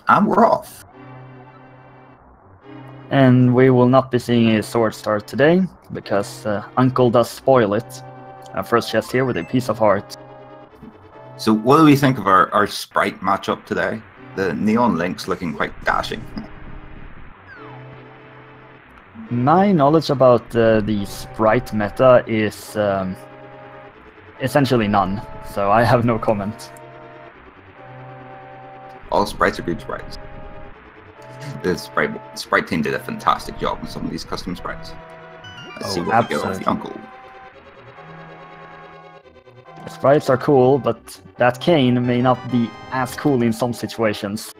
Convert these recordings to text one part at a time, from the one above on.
And we're off. And we will not be seeing a sword start today, because Uncle does spoil it. Our first chest here with a piece of heart. So what do we think of our sprite matchup today? The Neon Link's looking quite dashing. My knowledge about the sprite meta is essentially none, so I have no comment. All sprites are good sprites. The sprite team did a fantastic job with some of these custom sprites. Let's see what we get off the Uncle. The sprites are cool, but that cane may not be as cool in some situations.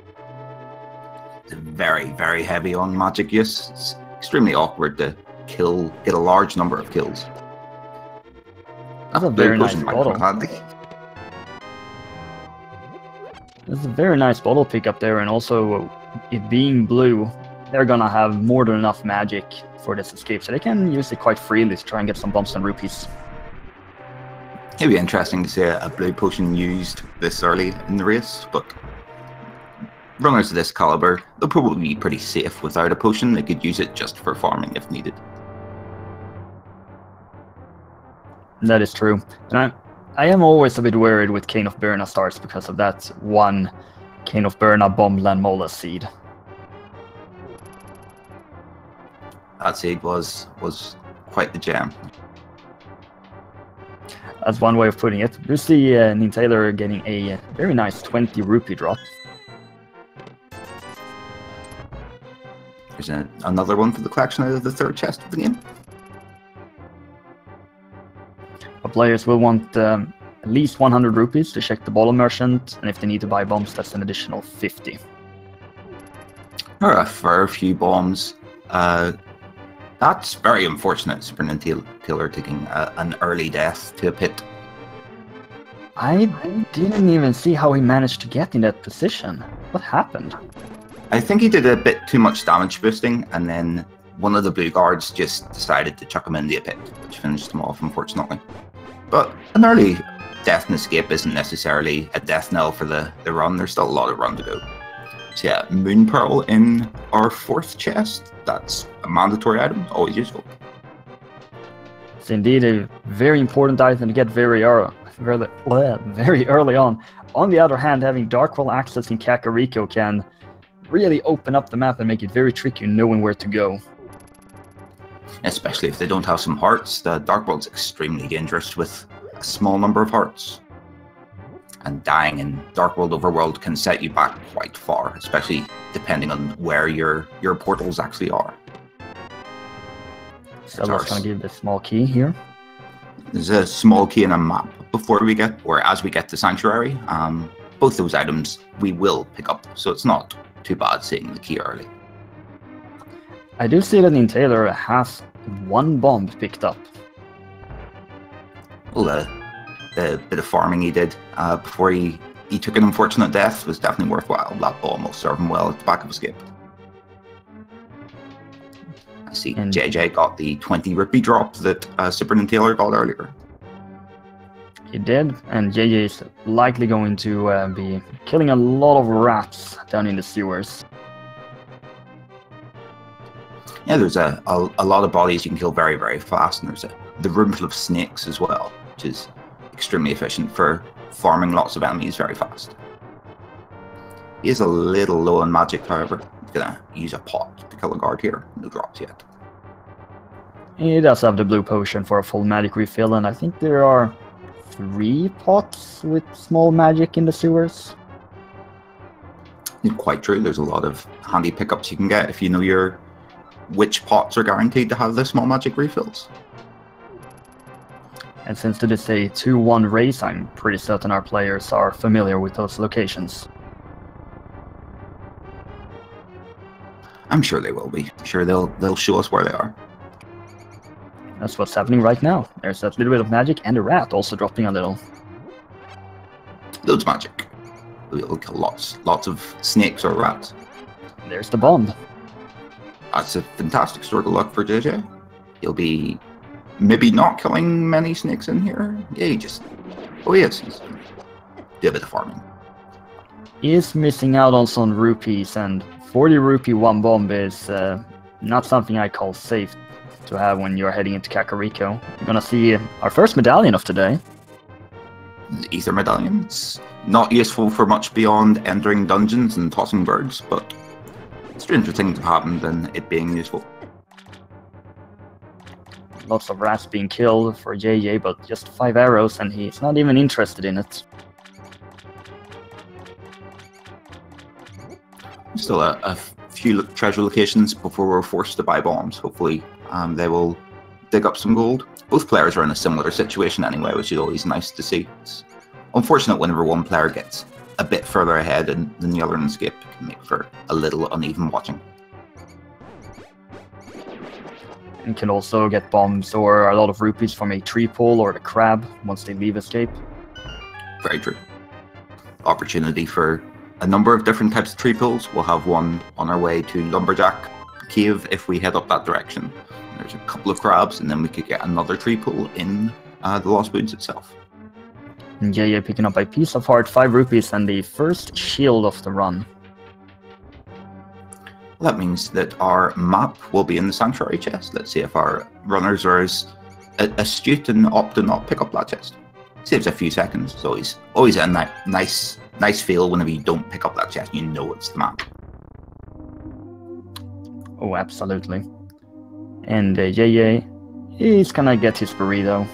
It's very, very heavy on magic use. It's extremely awkward to get a large number of kills. That's a very nice bottle. It's a very nice bottle pickup there, and also it being blue, they're gonna have more than enough magic for this escape, so they can use it quite freely to try and get some bumps and rupees. It'd be interesting to see a blue potion used this early in the race, but runners of this caliber, they'll probably be pretty safe without a potion. They could use it just for farming if needed. That is true. And I am always a bit worried with Cane of Berna starts because of that one Cane of Berna Bombland Mola seed. That seed was quite the gem. That's one way of putting it. You see SuperNinTaylor getting a very nice 20 rupee drop. There's another one for the collection out of the third chest of the game. But players will want at least 100 rupees to check the bottle merchant, and if they need to buy bombs, that's an additional 50. There are a fair few bombs. That's very unfortunate, SuperNinTaylor taking an early death to a pit. I didn't even see how he managed to get in that position. What happened? I think he did a bit too much damage boosting, and then one of the blue guards just decided to chuck him in the pit, which finished him off, unfortunately. But an early death and escape isn't necessarily a death knell for the run. There's still a lot of run to go. So yeah, Moon Pearl in our fourth chest. That's a mandatory item, always useful. It's indeed a very important item to get very early on. On the other hand, having Darkwall access in Kakariko can really open up the map and make it very tricky knowing where to go. Especially if they don't have some hearts. The Dark World's extremely dangerous with a small number of hearts. And dying in Dark World Overworld can set you back quite far, especially depending on where your portals actually are. Zelda's gonna give the small key here. There's a small key in a map before we get, or as we get to Sanctuary. Both those items we will pick up, so it's not too bad seeing the key early. I do see that SuperNinTaylor has one bomb picked up. Well, the bit of farming he did before he took an unfortunate death was definitely worthwhile. That bomb will serve him well at the back of escape. I see JJ got the 20 rupee drop that SuperNinTaylor got earlier. He did, and JJ is likely going to be killing a lot of rats down in the sewers. Yeah, there's a lot of bodies you can kill very, very fast, and there's the room full of snakes as well, which is extremely efficient for farming lots of enemies very fast. He is a little low on magic, however. He's gonna use a pot to kill a guard here. No drops yet. He does have the blue potion for a full magic refill, and I think there are 3 pots with small magic in the sewers. Quite true. There's a lot of handy pickups you can get if you know which pots are guaranteed to have the small magic refills. And since it is a 2-1 race, I'm pretty certain our players are familiar with those locations. I'm sure they will be. Sure, they'll show us where they are. That's what's happening right now. There's that little bit of magic, and a rat also dropping a little. Loads of magic. We'll kill lots of snakes or rats. There's the bomb. That's a fantastic stroke of luck for JJ. He'll be maybe not killing many snakes in here. Yeah, he is. He's do a bit of farming. is missing out on some rupees, and 40 rupee one bomb is not something I call safe to have when you're heading into Kakariko. We're gonna see our first medallion of today. The Ether Medallions. Not useful for much beyond entering dungeons and tossing birds, but stranger things have happened than it being useful. Lots of rats being killed for JJ, but just 5 arrows, and he's not even interested in it. Still a few treasure locations before we're forced to buy bombs. Hopefully they will dig up some gold. Both players are in a similar situation anyway, which is always nice to see. It's unfortunate whenever one player gets a bit further ahead than the other in Escape. It can make for a little uneven watching. And can also get bombs or a lot of rupees from a tree pole or the crab once they leave Escape. Very true. Opportunity for a number of different types of tree pools. We'll have one on our way to Lumberjack Cave if we head up that direction. There's a couple of crabs, and then we could get another tree pool in the Lost Woods itself. And JJ picking up a piece of heart, 5 rupees, and the first shield of the run. That means that our map will be in the Sanctuary chest. Let's see if our runners are as astute and opt to not pick up that chest. Saves a few seconds. It's always a nice feel whenever you don't pick up that chest. You know it's the map. Oh, absolutely. And JJ is gonna get his burrito.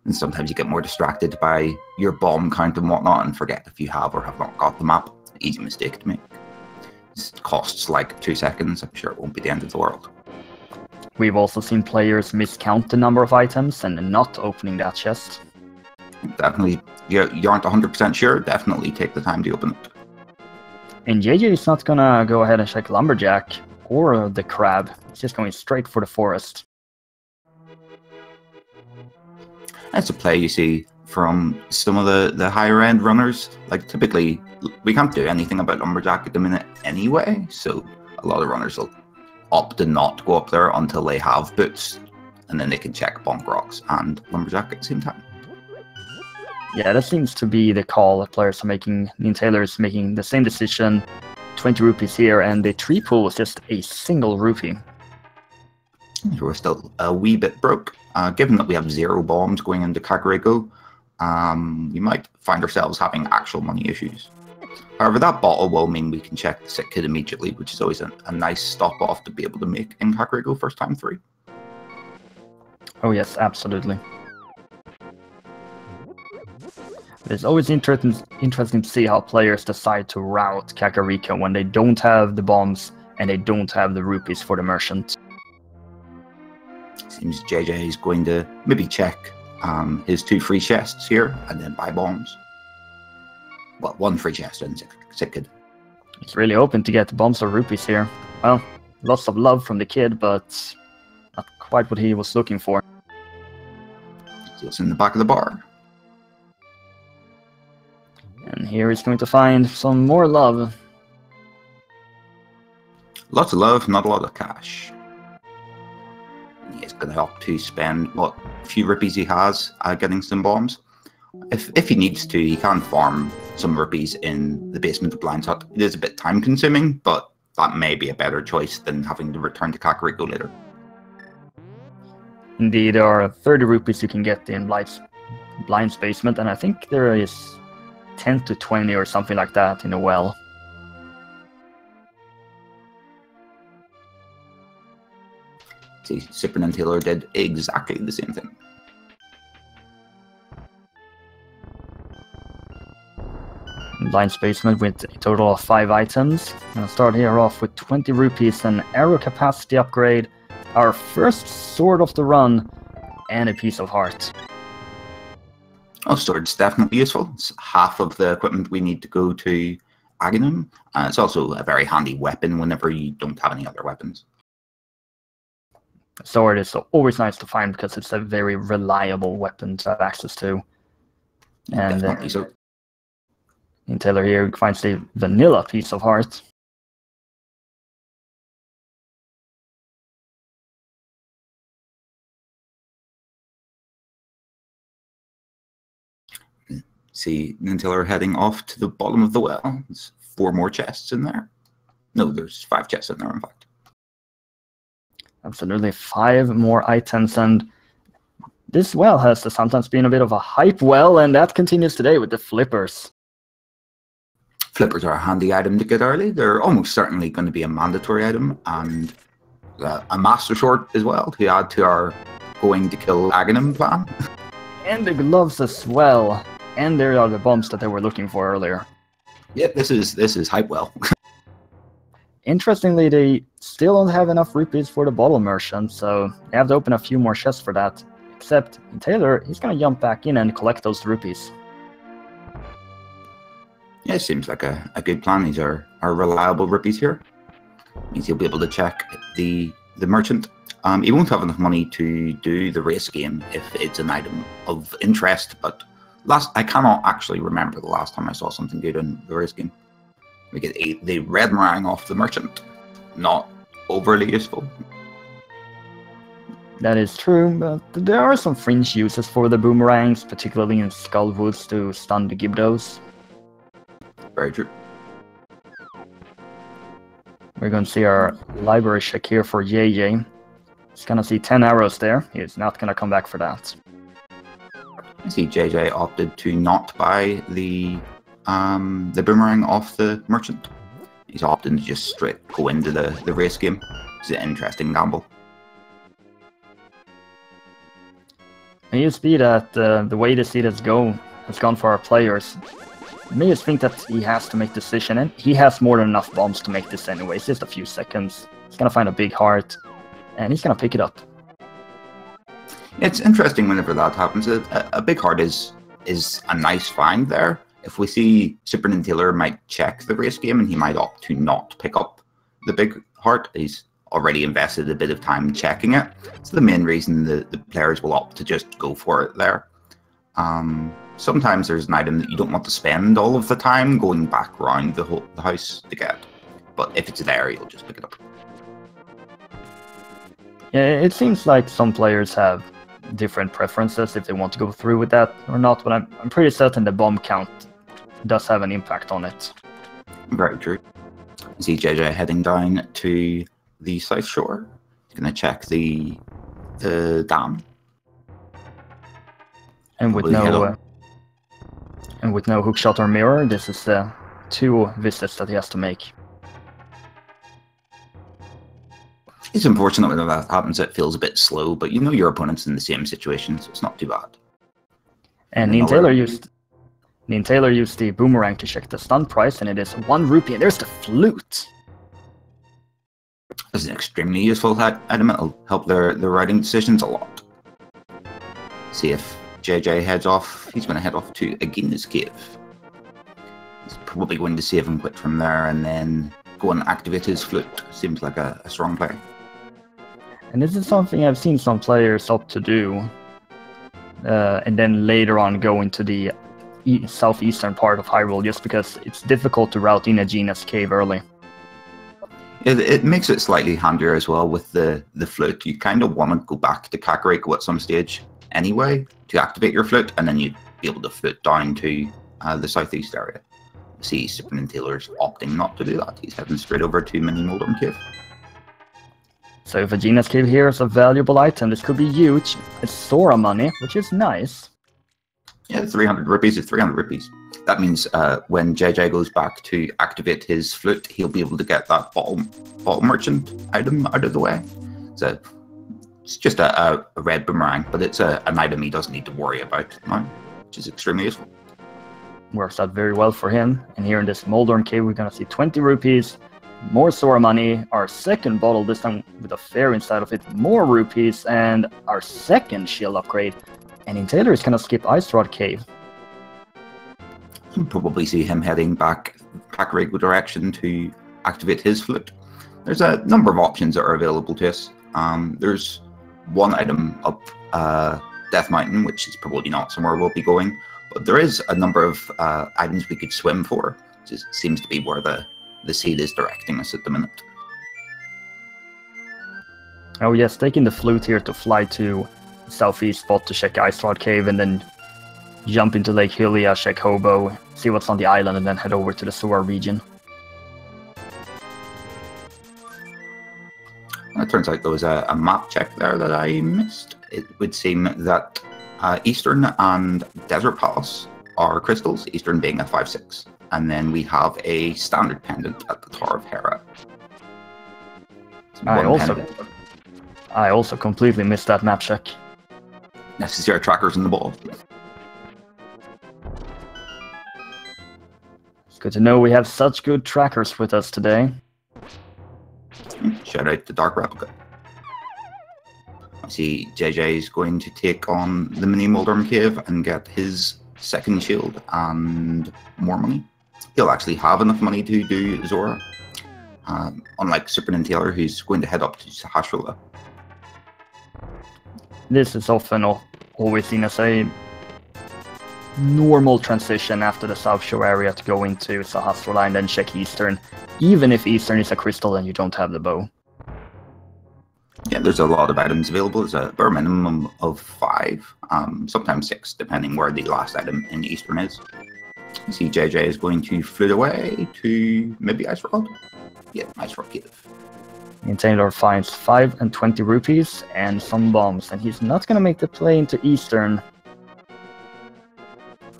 And sometimes you get more distracted by your bomb count and whatnot and forget if you have or have not got the map. Easy mistake to make. It costs like 2 seconds. I'm sure it won't be the end of the world. We've also seen players miscount the number of items and not opening that chest. Definitely, you aren't 100% sure, definitely take the time to open it. And JJ is not gonna go ahead and check Lumberjack or the crab. He's just going straight for the forest. That's a play you see from some of the higher end runners. Like typically, we can't do anything about Lumberjack at the minute anyway, so a lot of runners will opt to not go up there until they have boots, and then they can check Bonk Rocks and Lumberjack at the same time. Yeah, that seems to be the call. Players are making, NinTaylor is making the same decision. 20 rupees here, and the tree pool was just a single rupee. We're still a wee bit broke. Given that we have 0 bombs going into Kakariko, we might find ourselves having actual money issues. However, that bottle will mean we can check the sick kid immediately, which is always a nice stop-off to be able to make in Kakariko first time through. Oh yes, absolutely. It's always interesting to see how players decide to route Kakariko when they don't have the bombs and they don't have the rupees for the merchant. Seems JJ is going to maybe check his 2 free chests here and then buy bombs. Well, 1 free chest and sick kid. He's really hoping to get bombs or rupees here. Well, lots of love from the kid, but not quite what he was looking for. So it's in the back of the bar. And here he's going to find some more love. Lots of love, not a lot of cash. He's going to opt to spend what few rupees he has getting some bombs. If he needs to, he can farm some rupees in the basement of Blind's Hut. It is a bit time consuming, but that may be a better choice than having to return to Kakariko later. Indeed, there are 30 rupees you can get in Blind's basement, and I think there is 10 to 20 or something like that in a well. See, SuperNinTaylor did exactly the same thing. Blind's basement with a total of 5 items. I'll start here off with 20 rupees, an arrow capacity upgrade, our first sword of the run, and a piece of heart. Oh, sword's definitely useful. It's half of the equipment we need to go to Aghanim. It's also a very handy weapon whenever you don't have any other weapons. Sword is always nice to find because it's a very reliable weapon to have access to. And Definitely so. NinTaylor here finds the vanilla piece of heart. See NinTaylor heading off to the bottom of the well. There's 4 more chests in there. No, there's 5 chests in there, in fact. Absolutely, 5 more items, and this well has sometimes been a bit of a hype well, and that continues today with the flippers. Flippers are a handy item to get early. They're almost certainly going to be a mandatory item, and a master sword as well to add to our going to kill Aghanim plan. And the gloves as well. And there are the bombs that they were looking for earlier. Yeah, this is hype well. Interestingly, they still don't have enough rupees for the bottle merchant, so they have to open a few more chests for that. Except Taylor, he's gonna jump back in and collect those rupees. Yeah, seems like a good plan. These are reliable rupees here. Means he'll be able to check the merchant. He won't have enough money to do the race game if it's an item of interest, but I cannot actually remember the last time I saw something good in the race game. We get the red meringue off the merchant. Not overly useful. That is true, but there are some fringe uses for the boomerangs, particularly in Skullwoods to stun the Gibdos. Very true. We're going to see our library check here for JJ. He's going to see 10 arrows there. He's not going to come back for that. I see JJ opted to not buy the boomerang off the merchant. He's opting to just straight go into the race game. It's an interesting gamble. And you see that the way the seed has gone for our players. Me just think that he has to make the decision, and he has more than enough bombs to make this anyway. It's just a few seconds. He's gonna find a big heart, and he's gonna pick it up. It's interesting whenever that happens. A big heart is a nice find there. If we see SuperNinTaylor might check the race game, and he might opt to not pick up the big heart. He's already invested a bit of time checking it. It's the main reason the players will opt to just go for it there. Sometimes there's an item that you don't want to spend all of the time going back around the house to get. But if it's there, you'll just pick it up. Yeah, it seems like some players have different preferences if they want to go through with that or not, but I'm pretty certain the bomb count does have an impact on it. Very true. I see JJ heading down to the south shore. He's going to check the dam. And with no hookshot or mirror, this is 2 visits that he has to make. It's unfortunate when that happens. It feels a bit slow, but you know your opponent's in the same situation, so it's not too bad. And NinTaylor used the boomerang to check the stun price, and it is 1 rupee. And there's the flute. This is an extremely useful item. It'll help their writing decisions a lot. See if JJ heads off. He's going to head off to Agina's cave. He's probably going to save and quit from there and then go and activate his flute. Seems like a strong play. And this is something I've seen some players opt to do. And then later on go into the southeastern part of Hyrule just because it's difficult to route in Agina's cave early. It makes it slightly handier as well with the flute. You kind of want to go back to Kakariko at some stage anyway to activate your flute, and then you'd be able to flute down to the southeast area. See, SuperNinTaylor's opting not to do that. He's heading straight over to Mini Moldorm Cave. So if Agina's cave here is a valuable item, this could be huge. It's Sora money, which is nice. Yeah, 300 rupees is 300 rupees. That means when JJ goes back to activate his flute, he'll be able to get that bottle merchant item out of the way. So it's just a red boomerang, but it's an item he doesn't need to worry about now, which is extremely useful. Works out very well for him. And here in this Moldorm cave, we're going to see 20 rupees, more Sora money, our second bottle, this time with a fairy inside of it, more rupees, and our second shield upgrade. And NinTaylor is going to skip Ice Rod Cave. You'll probably see him heading back Kakariko direction to activate his flute. There's a number of options that are available to us. There's one item up Death Mountain, which is probably not somewhere we'll be going, but there is a number of items we could swim for, which seems to be where the seed is directing us at the minute. Oh yes, taking the flute here to fly to southeast spot to check Ice Rod Cave, and then jump into Lake Hylia, check Hobo, see what's on the island, and then head over to the Sora region. It turns out there was a map check there that I missed. It would seem that Eastern and Desert Palace are crystals, Eastern being a 5/6. And then we have a standard pendant at the Tower of Hera. I also completely missed that map check. Necessary trackers in the ball. It's good to know we have such good trackers with us today. Shout out to Dark Replica. I see JJ is going to take on the mini Moldorm Cave and get his second shield and more money. He'll actually have enough money to do Zora. Unlike SuperNinTaylor, who's going to head up to Sahasrahla. This is often always seen as a normal transition after the South Shore area to go into Sahasrahla and then check Eastern, even if Eastern is a crystal and you don't have the bow. Yeah, there's a lot of items available. There's a bare minimum of 5, sometimes 6, depending where the last item in Eastern is. You see JJ is going to flit away to maybe Ice Rod? Yeah, Ice Rod Cave. And Taylor finds 5 and 20 rupees and some bombs, and he's not going to make the play into Eastern.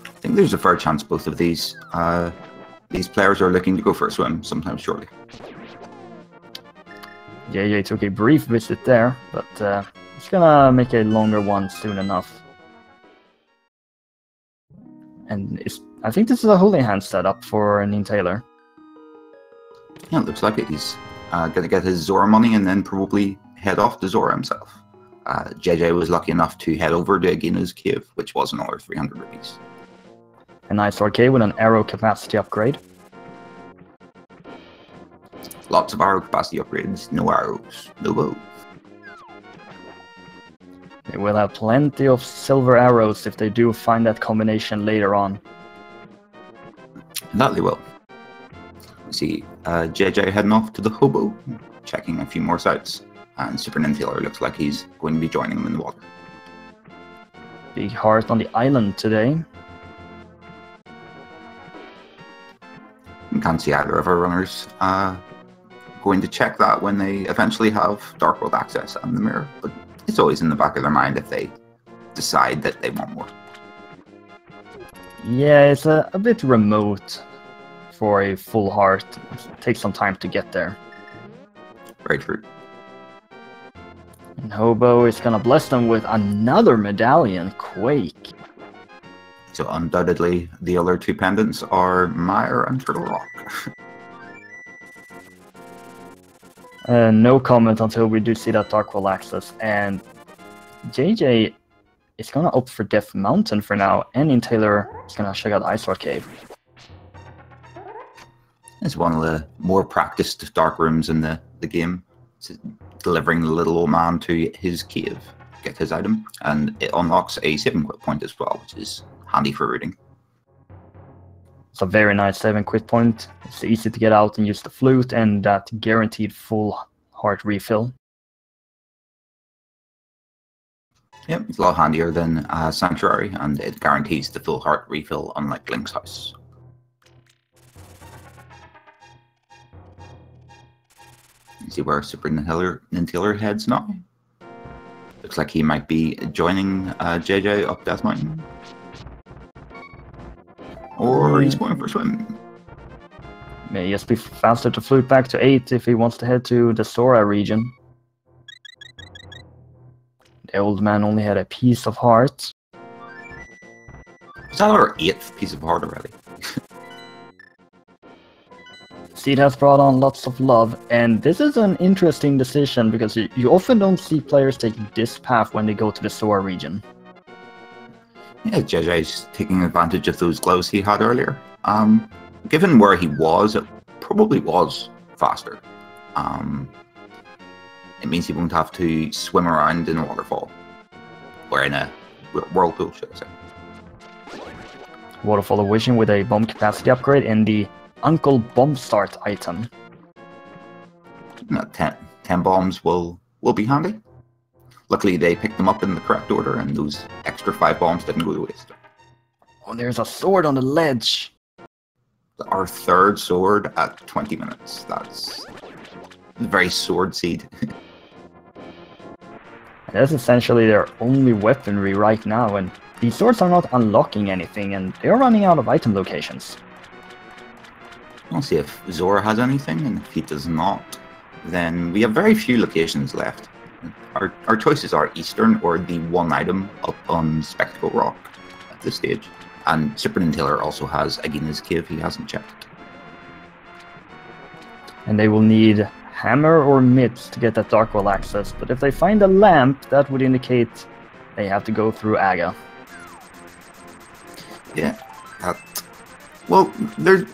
I think there's a fair chance both of these players are looking to go for a swim sometime shortly. JJ took a brief visit there, but he's gonna make a longer one soon enough. And I think this is a Holy Hand setup for NinTaylor. Yeah, it looks like it. He's gonna get his Zora money and then probably head off to Zora himself. JJ was lucky enough to head over to Agina's cave, which was another 300 rupees. A nice arcade with an arrow capacity upgrade. Lots of arrow capacity upgrades, no arrows, no bows. They will have plenty of silver arrows if they do find that combination later on. That they will. See JJ heading off to the Hobo, checking a few more sites, and SuperNinTaylor looks like he's going to be joining him in the water. Big heart on the island today. You can't see either of our runners going to check that when they eventually have Dark World access and the mirror, but it's always in the back of their mind if they decide that they want more. Yeah, it's a bit remote for a full heart. It takes some time to get there. Very true. And Hobo is gonna bless them with another medallion, Quake. So undoubtedly, the other 2 pendants are Mire and Turtle Rock. No comment until we do see that Dark World access. And JJ is gonna opt for Death Mountain for now, and NinTaylor is gonna check out Ice Rock Cave. It's one of the more practiced dark rooms in the game. It's delivering the little old man to his cave, get his item, and it unlocks a saving quit point as well, which is handy for reading. It's a very nice 7 quit point. It's easy to get out and use the flute, and that guaranteed full heart refill. Yep, it's a lot handier than Sanctuary, and it guarantees the full heart refill, unlike Link's House. You see where SuperNinTaylor heads now. Looks like he might be joining JJ up Death Mountain. Or he's going for a swim. May just be faster to flute back to 8 if he wants to head to the Sora region. The old man only had a piece of heart. Is that our 8th piece of heart already? Seed has brought on lots of love, and this is an interesting decision because you often don't see players taking this path when they go to the Sora region. Yeah, JJ's taking advantage of those glows he had earlier. Given where he was, it probably was faster. It means he won't have to swim around in a waterfall. Or in a whirlpool, should I say. Waterfall of Wishing with a bomb capacity upgrade and the Uncle Bomb Start item. 10 bombs will be handy. Luckily they picked them up in the correct order and those extra 5 bombs didn't go to waste. Oh, there's a sword on the ledge. Our third sword at 20 minutes. That's very sword seed. That's essentially their only weaponry right now, and these swords are not unlocking anything, and they're running out of item locations. I'll see if Zora has anything, and if he does not, then we have very few locations left. Our choices are Eastern or the one item up on Spectacle Rock at this stage. And SuperNinTaylor also has Agina's Cave he hasn't checked. And they will need hammer or mitts to get that Dark World access, but if they find a lamp, that would indicate they have to go through Aga. Yeah, well, there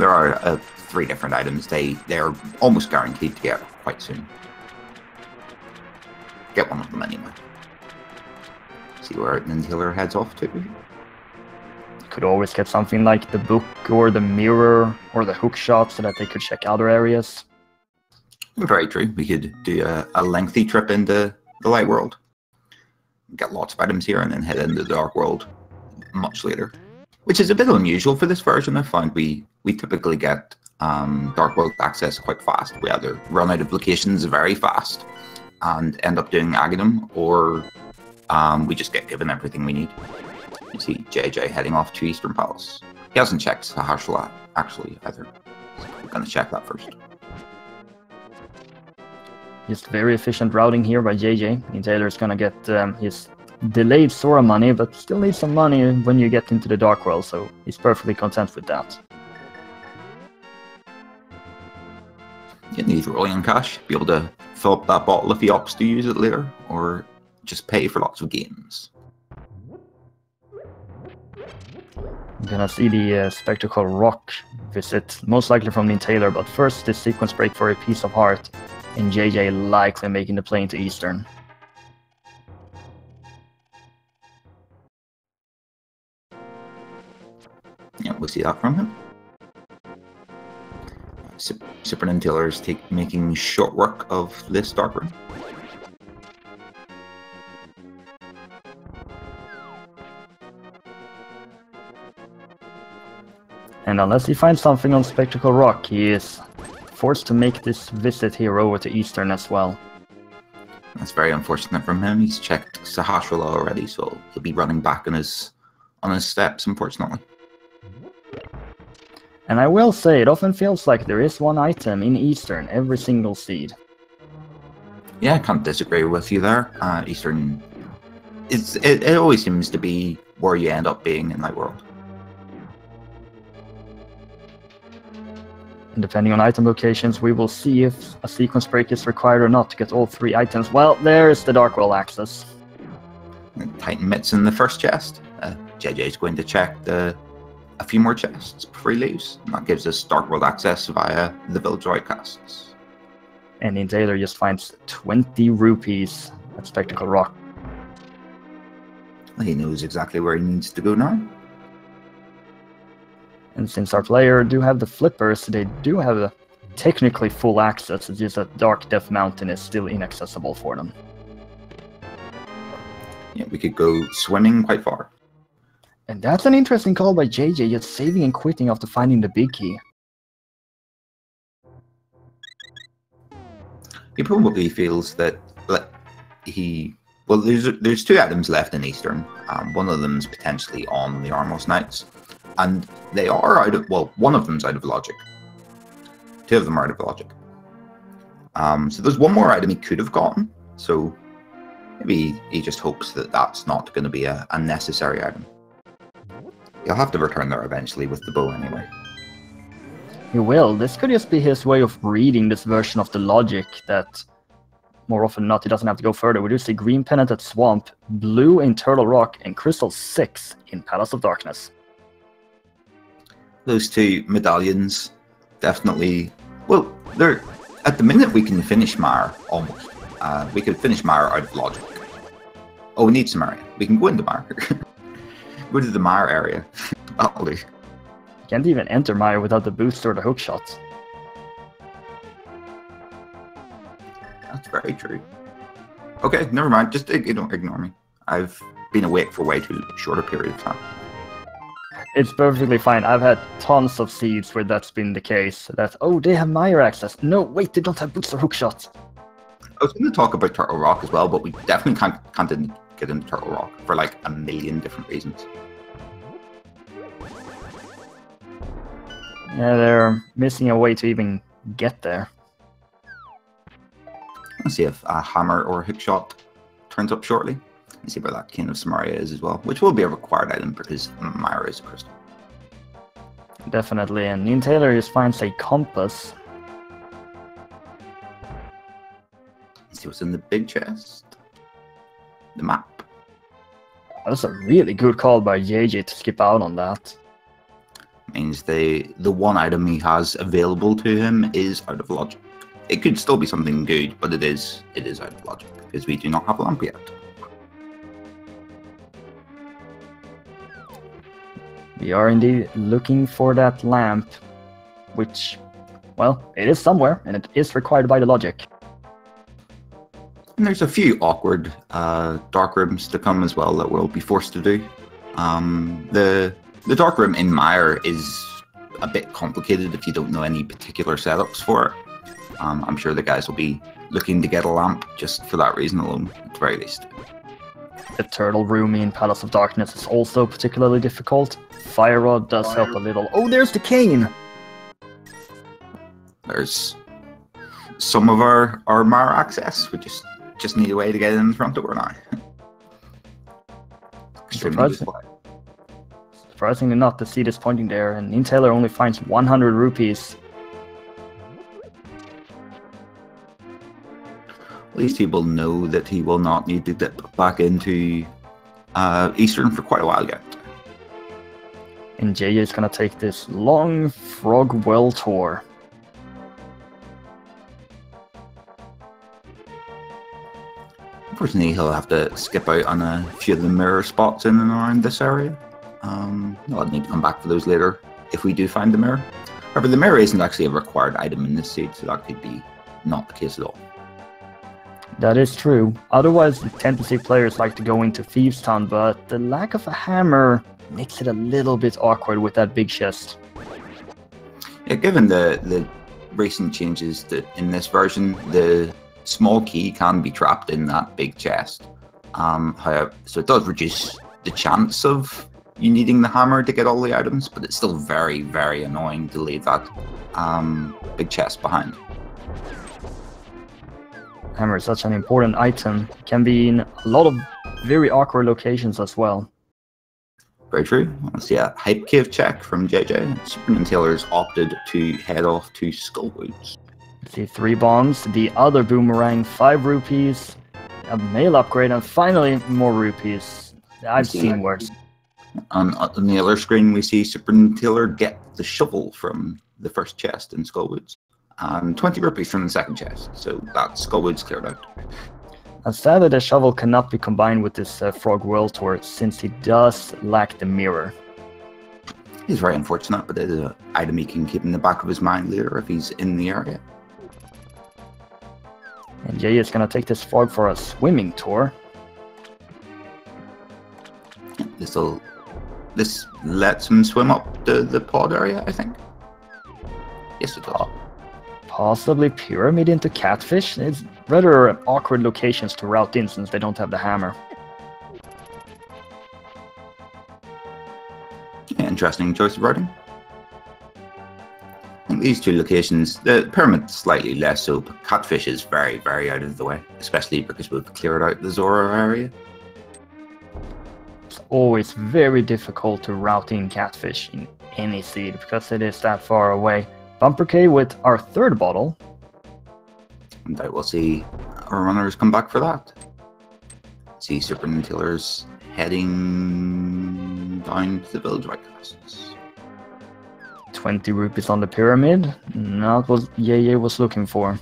are 3 different items. They are almost guaranteed to get quite soon. Get one of them anyway. See where Nintaylor heads off to. Could always get something like the book or the mirror or the hook shot so that they could check other areas. Very true. We could do a lengthy trip into the light world. Get lots of items here and then head into the dark world much later. Which is a bit unusual for this version. I find we typically get dark world access quite fast. We either run out of locations very fast and end up doing Aghanim, or we just get given everything we need. You see JJ heading off to Eastern Palace. He hasn't checked Sahashla actually either. So we're going to check that first. Just very efficient routing here by JJ. Taylor is going to get his delayed Sora money, but still needs some money when you get into the Dark World, so he's perfectly content with that. You need rolling cash, be able to fill up that bottle if he opts to use it later, or just pay for lots of games. I'm gonna see the Spectacle Rock visit, most likely from Nintaylor, but first this sequence break for a piece of heart, and JJ likely making the plane to Eastern. Yeah, we'll see that from him. SuperNinTaylor is making short work of this dark room. And unless he finds something on Spectacle Rock, he is forced to make this visit here over to Eastern as well. That's very unfortunate from him. He's checked Sahasrahla already, so he'll be running back on his steps, unfortunately. And I will say, it often feels like there is one item in Eastern every single seed. Yeah, I can't disagree with you there. Eastern, it always seems to be where you end up being in Light World. And depending on item locations, we will see if a sequence break is required or not to get all 3 items. Well, there's the Dark World access. Titan Mitts in the first chest. JJ is going to check a few more chests before he leaves. And that gives us Dark World access via the Village of Outcasts. And Nintaylor just finds 20 rupees at Spectacle Rock. He knows exactly where he needs to go now. And since our player do have the flippers, they do have a technically full access. It's just that Dark Death Mountain is still inaccessible for them. Yeah, we could go swimming quite far. And that's an interesting call by JJ, just saving and quitting after finding the big key. He probably feels that well, there's 2 items left in Eastern. One of them's potentially on the Armos Knights, and they are out of, well, one of them's out of logic. 2 of them are out of logic. So there's one more item he could have gotten. So maybe he just hopes that that's not going to be a necessary item. He'll have to return there eventually with the bow anyway. He will. This could just be his way of reading this version of the logic that more often than not he doesn't have to go further. We do see green pennant at Swamp, blue in Turtle Rock, and crystal 6 in Palace of Darkness. Those 2 medallions definitely, well, they're at the minute we can finish Mar almost. We could finish Mar out of logic. Oh, we need some area. We can go into Mar. Go to the Mar area. That'll do. You can't even enter Mire without the boost or the hook shot. That's very true. Okay, never mind. Just ignore me. I've been awake for way too short a period of time. It's perfectly fine. I've had tons of seeds where that's been the case. That, oh, they have Meyer access. No, wait, they don't have boots or hook shots. I was going to talk about Turtle Rock as well, but we definitely can't get into Turtle Rock for like a million different reasons. Yeah, they're missing a way to even get there. Let's see if a hammer or a hook shot turns up shortly. Let's see where that Cane of Samaria is as well, which will be a required item because Myra is a crystal. Definitely, and NinTaylor just finds a compass. Let's see what's in the big chest. The map. That's a really good call by JJ to skip out on that. Means the one item he has available to him is out of logic. It could still be something good, but it is out of logic because we do not have a lamp yet. We are indeed looking for that lamp, which, well, it is somewhere, and it is required by the logic. And there's a few awkward dark rooms to come as well that we'll be forced to do. The dark room in Mire is a bit complicated if you don't know any particular setups for it. I'm sure the guys will be looking to get a lamp just for that reason alone, at the very least. The turtle room in Palace of Darkness is also particularly difficult. Fire Rod does help a little. Oh, there's the cane! There's some of our Mire access. We just need a way to get in the front door now. Surprisingly not, the seed is pointing there, and NinTaylor only finds 100 rupees. At least he will know that he will not need to dip back into Eastern for quite a while yet. And JJ is gonna take this long frog well tour. Unfortunately, he'll have to skip out on a few of the mirror spots in and around this area. I'll need to come back for those later if we do find the mirror. However, the mirror isn't actually a required item in this seed, so that could be not the case at all. That is true. Otherwise, we tend to see players like to go into Thieves' Town, but the lack of a hammer makes it a little bit awkward with that big chest. Yeah, given the recent changes in this version, the small key can be trapped in that big chest. However, so it does reduce the chance of you needing the hammer to get all the items, but it's still very, very annoying to leave that big chest behind. Hammer is such an important item. It can be in a lot of very awkward locations as well. Very true. Let's see a hype cave check from JJ. SuperNinTaylor's opted to head off to Skullwoods. Let's see, 3 bombs, the other boomerang, 5 rupees, a mail upgrade, and finally more rupees. I've seen worse. On the other screen, we see SuperNinTaylor get the shovel from the first chest in Skullwoods, and 20 rupees from the second chest. So that Skullwoods cleared out. Sadly, the shovel cannot be combined with this Frog World Tour since he does lack the mirror. He's very unfortunate, but it is an item he can keep in the back of his mind later if he's in the area. And Jay is gonna take this frog for a swimming tour. This lets him swim up the pod area, I think. Yes, it does. Possibly pyramid into catfish. It's rather awkward locations to route in since they don't have the hammer. Yeah, interesting choice of routing. I think these two locations, the pyramid's slightly less so, but catfish is very, very out of the way, especially because we've cleared out the Zora area. It's always very difficult to route in catfish in any seed because it is that far away. Bumper K with our 3rd bottle. And I will see our runners come back for that. See SuperNinTaylor's heading down to the village right classes. 20 rupees on the pyramid. Not what Yeye was looking for.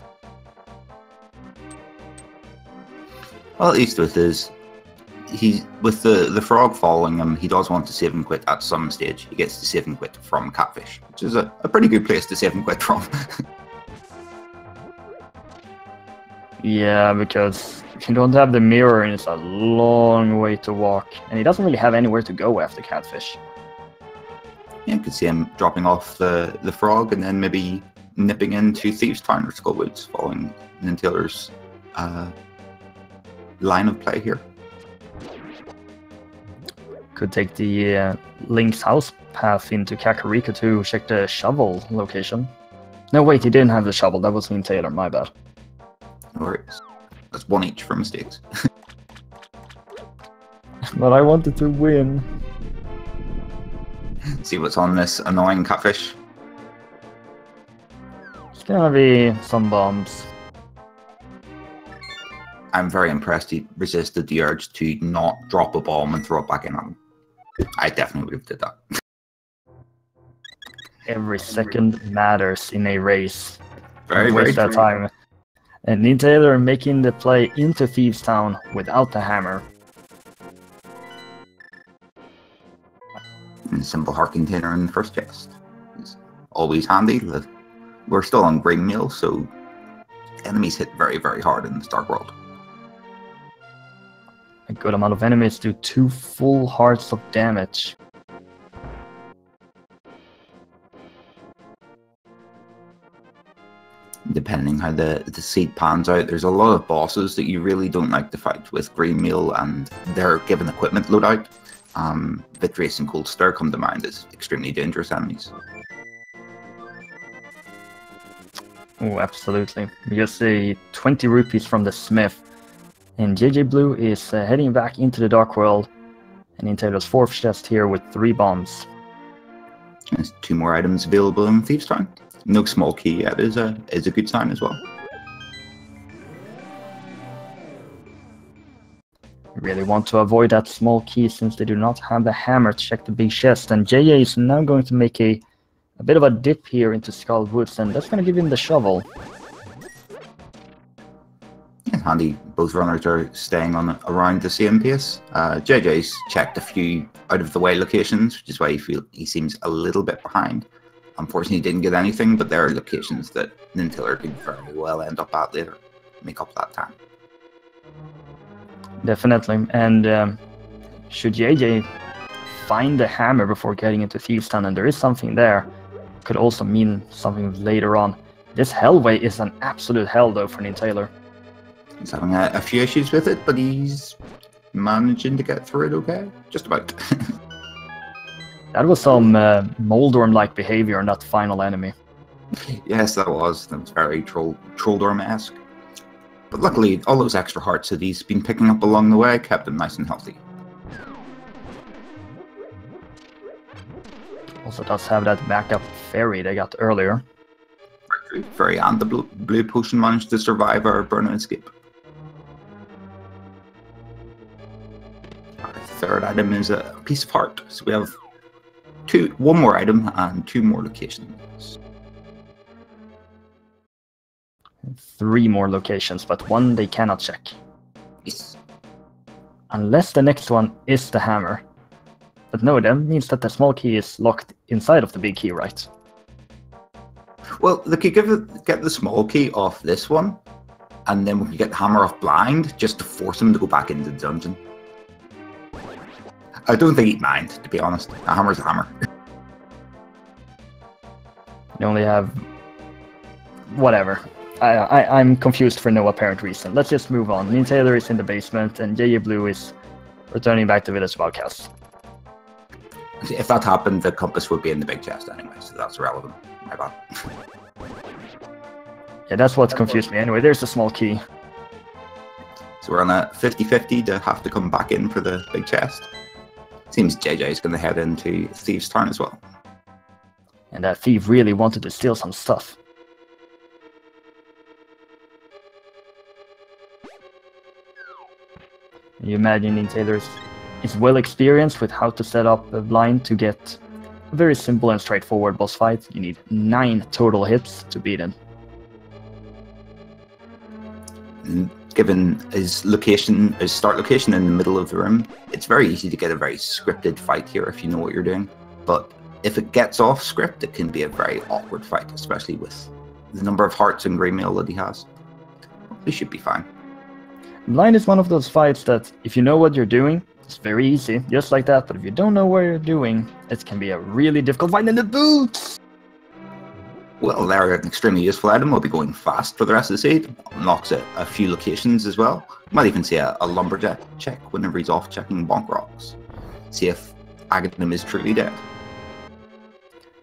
Well, at least with the frog following him, he does want to save and quit at some stage. He gets to save and quit from catfish, which is a pretty good place to save and quit from. Yeah, because if you don't have the mirror, it's a long way to walk, and he doesn't really have anywhere to go after catfish. Yeah, you could see him dropping off the frog and then maybe nipping into Thieves' Town or Skullwoods, following NinTaylor's line of play here. Could take the Link's house path into Kakariko to check the shovel location. No, wait, he didn't have the shovel. That was NinTaylor, my bad. No worries. That's 1 each for mistakes. But I wanted to win. See what's on this annoying catfish. It's gonna be some bombs. I'm very impressed he resisted the urge to not drop a bomb and throw it back in on him. I definitely would have did that. Every second matters in a race. Very, Waste very that true. time. And NinTaylor making the play into Thieves' Town without the hammer. And simple heart container in the first chest. It's always handy. We're still on green meal, so enemies hit very, very hard in this dark world. A good amount of enemies do 2 full hearts of damage. Depending how the seed pans out, there's a lot of bosses that you really don't like to fight with green meal, and they're given equipment loadout. Vitreous and Cold Stir come to mind as extremely dangerous enemies. Oh, absolutely. We just see 20 rupees from the Smith. And JJBlu is heading back into the Dark World. And NinTaylor's 4th chest here with 3 bombs. There's 2 more items available in Thieves' Town. No small key yet is a good sign as well. Really want to avoid that small key since they do not have the hammer to check the big chest. And JJ is now going to make a bit of a dip here into Skull Woods, and that's going to give him the shovel. Yeah, handy. Both runners are staying on around the same pace. JJ's checked a few out of the way locations, which is why he seems a little bit behind. Unfortunately, he didn't get anything, but there are locations that NinTaylor could very well end up at later. Make up that time. Definitely. And should JJ find the hammer before getting into Thieves' Town, and there is something there, could also mean something later on. This hellway is an absolute hell, though, for NinTaylor. He's having a few issues with it, but he's managing to get through it okay. Just about. That was some Moldorm-like behavior on that final enemy. Yes, that was. That was very Trolldorm-esque. But luckily, all those extra hearts that he's been picking up along the way kept him nice and healthy. Also does have that backup fairy they got earlier. Fairy and the blue potion managed to survive our burn and escape. Our 3rd item is a piece of heart. So we have 1 more item and 2 more locations. 3 more locations, but 1 they cannot check. Yes. Unless the next one is the hammer. But no, that means that the small key is locked inside of the big key, right? Well, they could get the small key off this one, and then we could get the hammer off blind, just to force him to go back into the dungeon. I don't think he'd mind, to be honest. A hammer's a hammer. They only have... whatever. I'm confused for no apparent reason. Let's just move on. NinTaylor is in the basement, and JJBlu is returning back to Village of Outcasts. If that happened, the compass would be in the big chest anyway, so that's irrelevant. My bad. Yeah, that's what confused me. Anyway, there's the small key. So we're on a 50-50 to have to come back in for the big chest. Seems JJ is going to head into Thieves' Town as well. And that thief really wanted to steal some stuff. You imagine NinTaylor is well experienced with how to set up a blind to get a very simple and straightforward boss fight. You need 9 total hits to beat him. Given his start location in the middle of the room, it's very easy to get a very scripted fight here if you know what you're doing. But if it gets off script, it can be a very awkward fight, especially with the number of hearts and grey mail that he has. He should be fine. Blind is one of those fights that, if you know what you're doing, It's very easy, just like that, but if you don't know what you're doing, it can be a really difficult fight in the boots! Well, they're an extremely useful item. We'll be going fast for the rest of the seed. Unlocks a few locations as well. You might even see a lumberjack check whenever he's off checking bonk rocks. See if Aghanim is truly dead.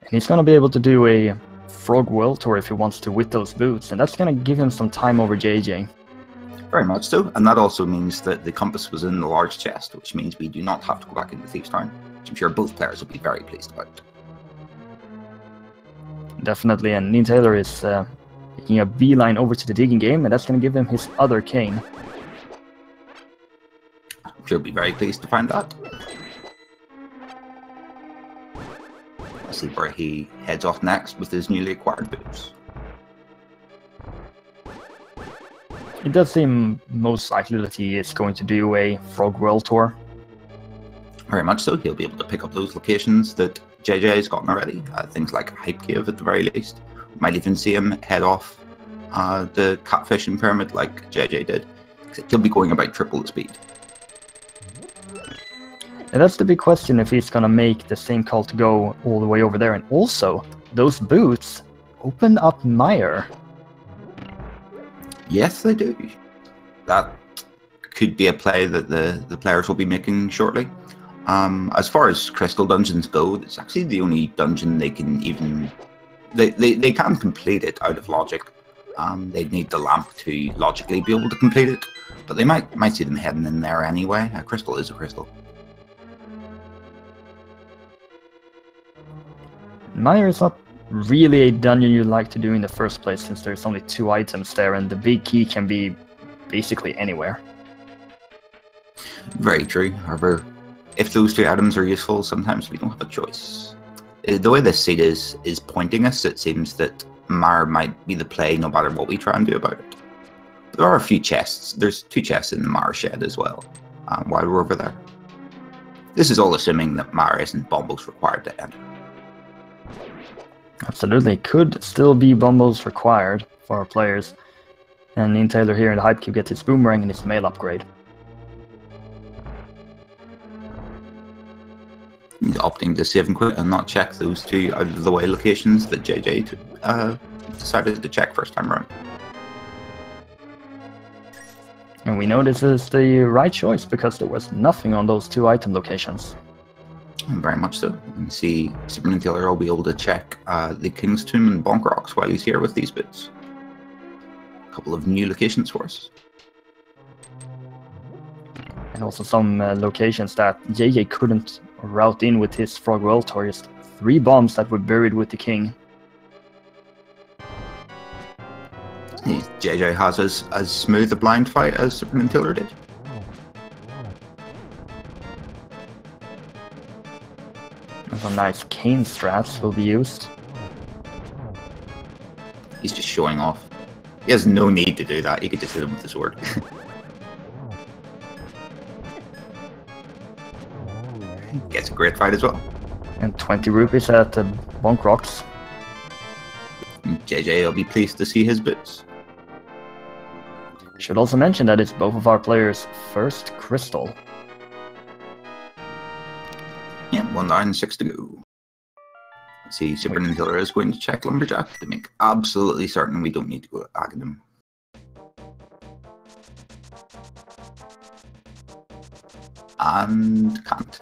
And he's going to be able to do a frog world tour if he wants to with those boots, and that's going to give him some time over JJ. Very much so, and that also means that the compass was in the large chest, which means we do not have to go back into Thieves' Town, which I'm sure both players will be very pleased about. Definitely, and NinTaylor is making a beeline over to the digging game, and that's going to give him his other cane. I'm sure he'll be very pleased to find that. Let's see where he heads off next with his newly acquired boots. It does seem most likely that he is going to do a frog world tour. Very much so. He'll be able to pick up those locations that JJ has gotten already. Things like Hype Cave at the very least. Might even see him head off the catfishing pyramid like JJ did. He'll be going about triple the speed. And that's the big question, if he's going to make the same call to go all the way over there. And also, those boots open up Mire. Yes, they do. That could be a play that the players will be making shortly. As far as crystal dungeons go, it's actually the only dungeon they can even... They can complete it out of logic. They'd need the lamp to logically be able to complete it, but they might see them heading in there anyway. A crystal is a crystal. Mire is not really a dungeon you like to do in the first place, since there's only 2 items there, and the big key can be basically anywhere. Very true. However, if those 2 items are useful, sometimes we don't have a choice. The way this seed is pointing us, it seems that Mire might be the play no matter what we try and do about it. But there are a few chests. There's 2 chests in the Mire shed as well, while we're over there. This is all assuming that Mire isn't bombos required to enter. Absolutely, could still be bombos required for our players. And NinTaylor here in the Hype Cube gets his boomerang and his mail upgrade. He's opting to save and quit and not check those 2 out of the way locations that JJ decided to check first time around. And we know this is the right choice because there was nothing on those 2 item locations. Very much so. You can see SuperNinTaylor will be able to check the King's Tomb and Bonk Rocks while he's here with these bits. A couple of new locations for us. And also some locations that JJ couldn't route in with his Frog World Tour. Just 3 bombs that were buried with the king. JJ has as smooth a blind fight as SuperNinTaylor did. Some nice cane strats will be used. He's just showing off. He has no need to do that. He could just hit him with the sword. Gets a great fight as well. And 20 rupees at the Bonk Rocks. JJ will be pleased to see his boots. Should also mention that it's both of our players' first crystal. Yeah, 1 down, 6 to go. Let's see, SuperNinTaylor is going to check Lumberjack to make absolutely certain we don't need to go to Aghanim. And can't,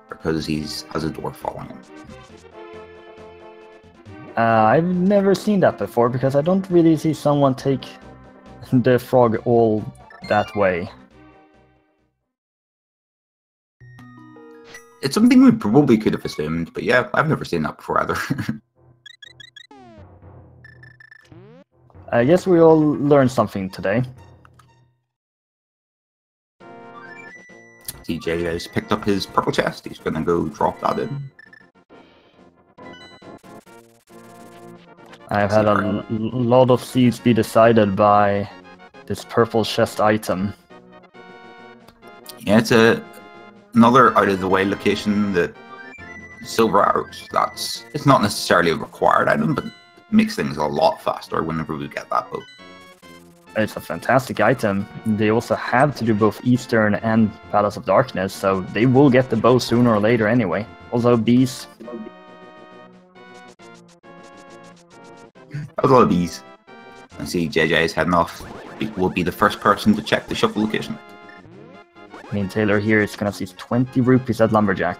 because he has a door following him. I've never seen that before, because I don't really see someone take the frog all that way. It's something we probably could have assumed, but yeah, I've never seen that before either. I guess we all learned something today. TJ has picked up his purple chest. He's going to go drop that in. I've had a lot of seeds be decided by this purple chest item. Yeah, it's another out-of-the-way location that silver arrows. It's not necessarily a required item, but it makes things a lot faster whenever we get that boat. It's a fantastic item. They also have to do both Eastern and Palace of Darkness, so they will get the bow sooner or later anyway. Also, bees. That was a lot of bees. I see JJ is heading off. He will be the first person to check the shuffle location. Taylor here is gonna see 20 rupees at Lumberjack.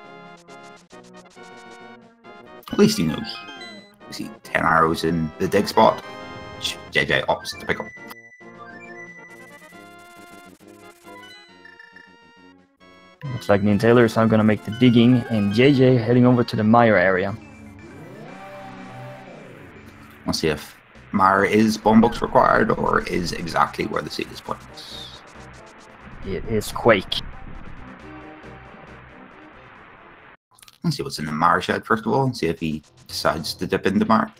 At least he knows. We see 10 arrows in the dig spot, which JJ opts to pick up. Looks like Taylor is now gonna make the digging, and JJ heading over to the mire area. We'll see if mire is bomb box required or is exactly where the seed is pointless. It is Quake. Let's see what's in the mire shed first of all, and see if he decides to dip into mire.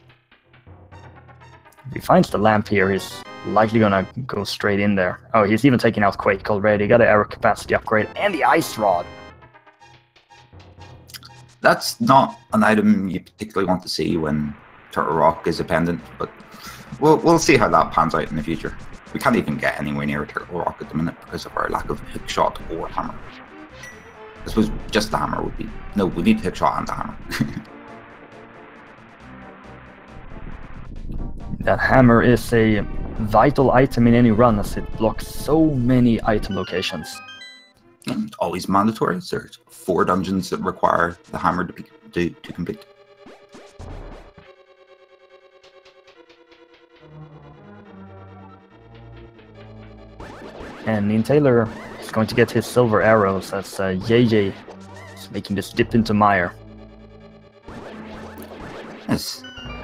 If he finds the lamp here, he's likely gonna go straight in there. Oh, he's even taking out Quake already. Got an arrow capacity upgrade and the ice rod. That's not an item you particularly want to see when Turtle Rock is a pendant, but we'll see how that pans out in the future. We can't even get anywhere near Turtle Rock at the minute because of our lack of hook shot or hammer. I suppose just the hammer would be... No, we need hook shot and the hammer. That hammer is a vital item in any run as it blocks so many item locations. It's always mandatory. There's 4 dungeons that require the hammer to complete. And Taylor is going to get his silver arrows as JJ is making this dip into mire. Yes,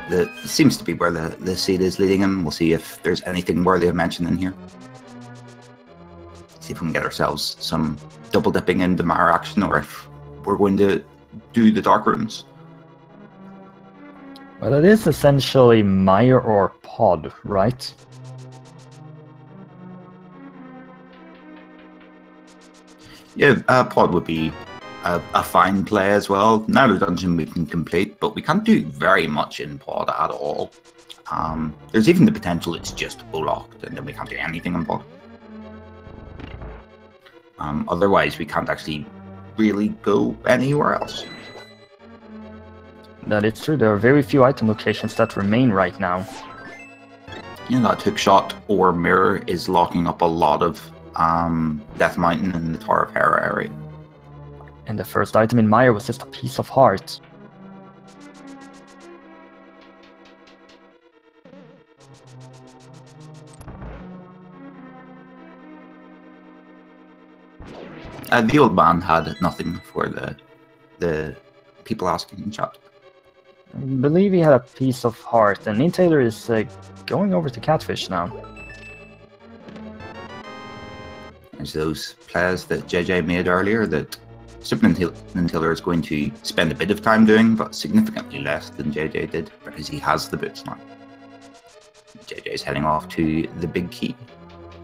it seems to be where the seed is leading him. We'll see if there's anything worthy of mention in here. See if we can get ourselves some double dipping into mire action, or if we're going to do the dark runes. Well, it is essentially mire or pod, right? Yeah, pod would be a fine play as well. Now the dungeon we can complete, but we can't do very much in pod at all. There's even the potential it's just locked, and then we can't do anything in pod. Otherwise, we can't actually really go anywhere else. That is true. There are very few item locations that remain right now. Yeah, that hook shot or mirror is locking up a lot of Death Mountain and the Tower of Hera area. And the first item in mire was just a piece of heart. The old man had nothing for the people asking in chat. I believe he had a piece of heart, and Taylor is going over to Catfish now. There's those plays that JJ made earlier that SuperNinTaylor is going to spend a bit of time doing, but significantly less than JJ did, because he has the boots now. JJ is heading off to the big key,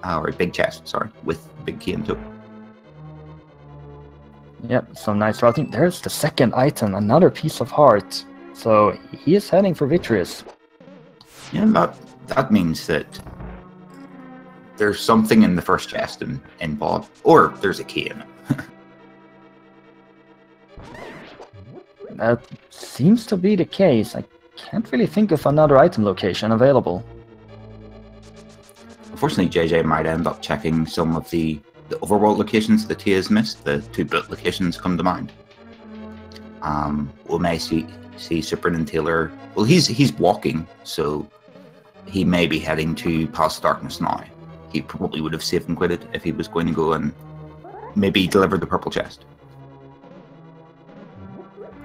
or big chest, sorry, with big key in tow. Yep, some nice routing. There's the second item, another piece of heart. So he is heading for Victorious. Yeah, that means that there's something in the first chest in pod, or there's a key in it. That seems to be the case. I can't really think of another item location available. Unfortunately, JJ might end up checking some of the overworld locations that he has missed. The 2 boot locations come to mind. We may see SuperNinTaylor. Well, he's walking, so he may be heading to Palace of Darkness now. He probably would have saved and quitted if he was going to go and maybe deliver the purple chest.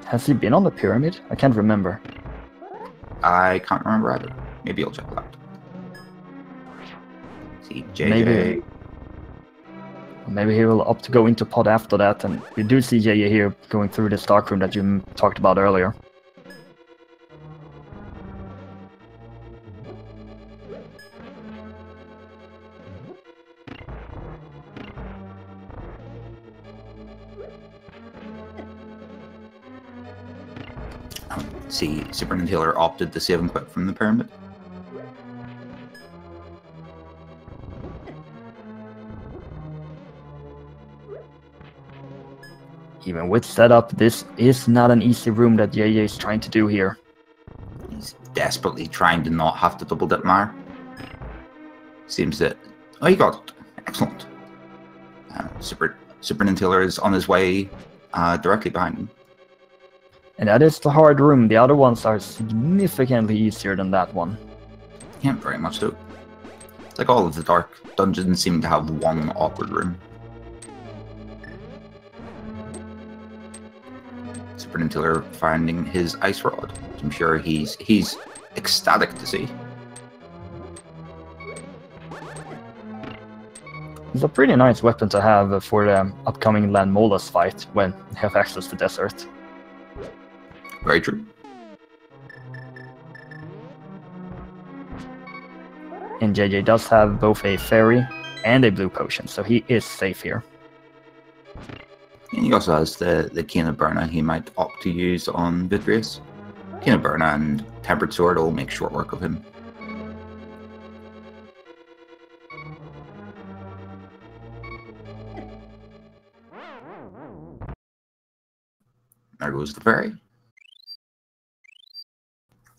Has he been on the pyramid? I can't remember. I can't remember either. Maybe I'll check that. See, JJ. Maybe he will opt to go into pod after that, and we do see JJ here going through this dark room that you talked about earlier. See, SuperNinTaylor opted to save and quit from the pyramid. Even with setup, this is not an easy room that JJ is trying to do here. He's desperately trying to not have to double dip Meyer. Seems that... Oh, he got it. Excellent. SuperNinTaylor is on his way directly behind him. And that is the hard room. The other ones are significantly easier than that one. Yeah, very much so. It's like all of the dark dungeons seem to have one awkward room. SuperNinTaylor finding his ice rod, which I'm sure he's ecstatic to see. It's a pretty nice weapon to have for the upcoming Land Molas fight when you have access to desert. Very true. And JJ does have both a fairy and a blue potion, so he is safe here. And he also has the Cane of Burna he might opt to use on Vitreous. Cane of Burna and Tempered Sword will make short work of him. There goes the fairy. I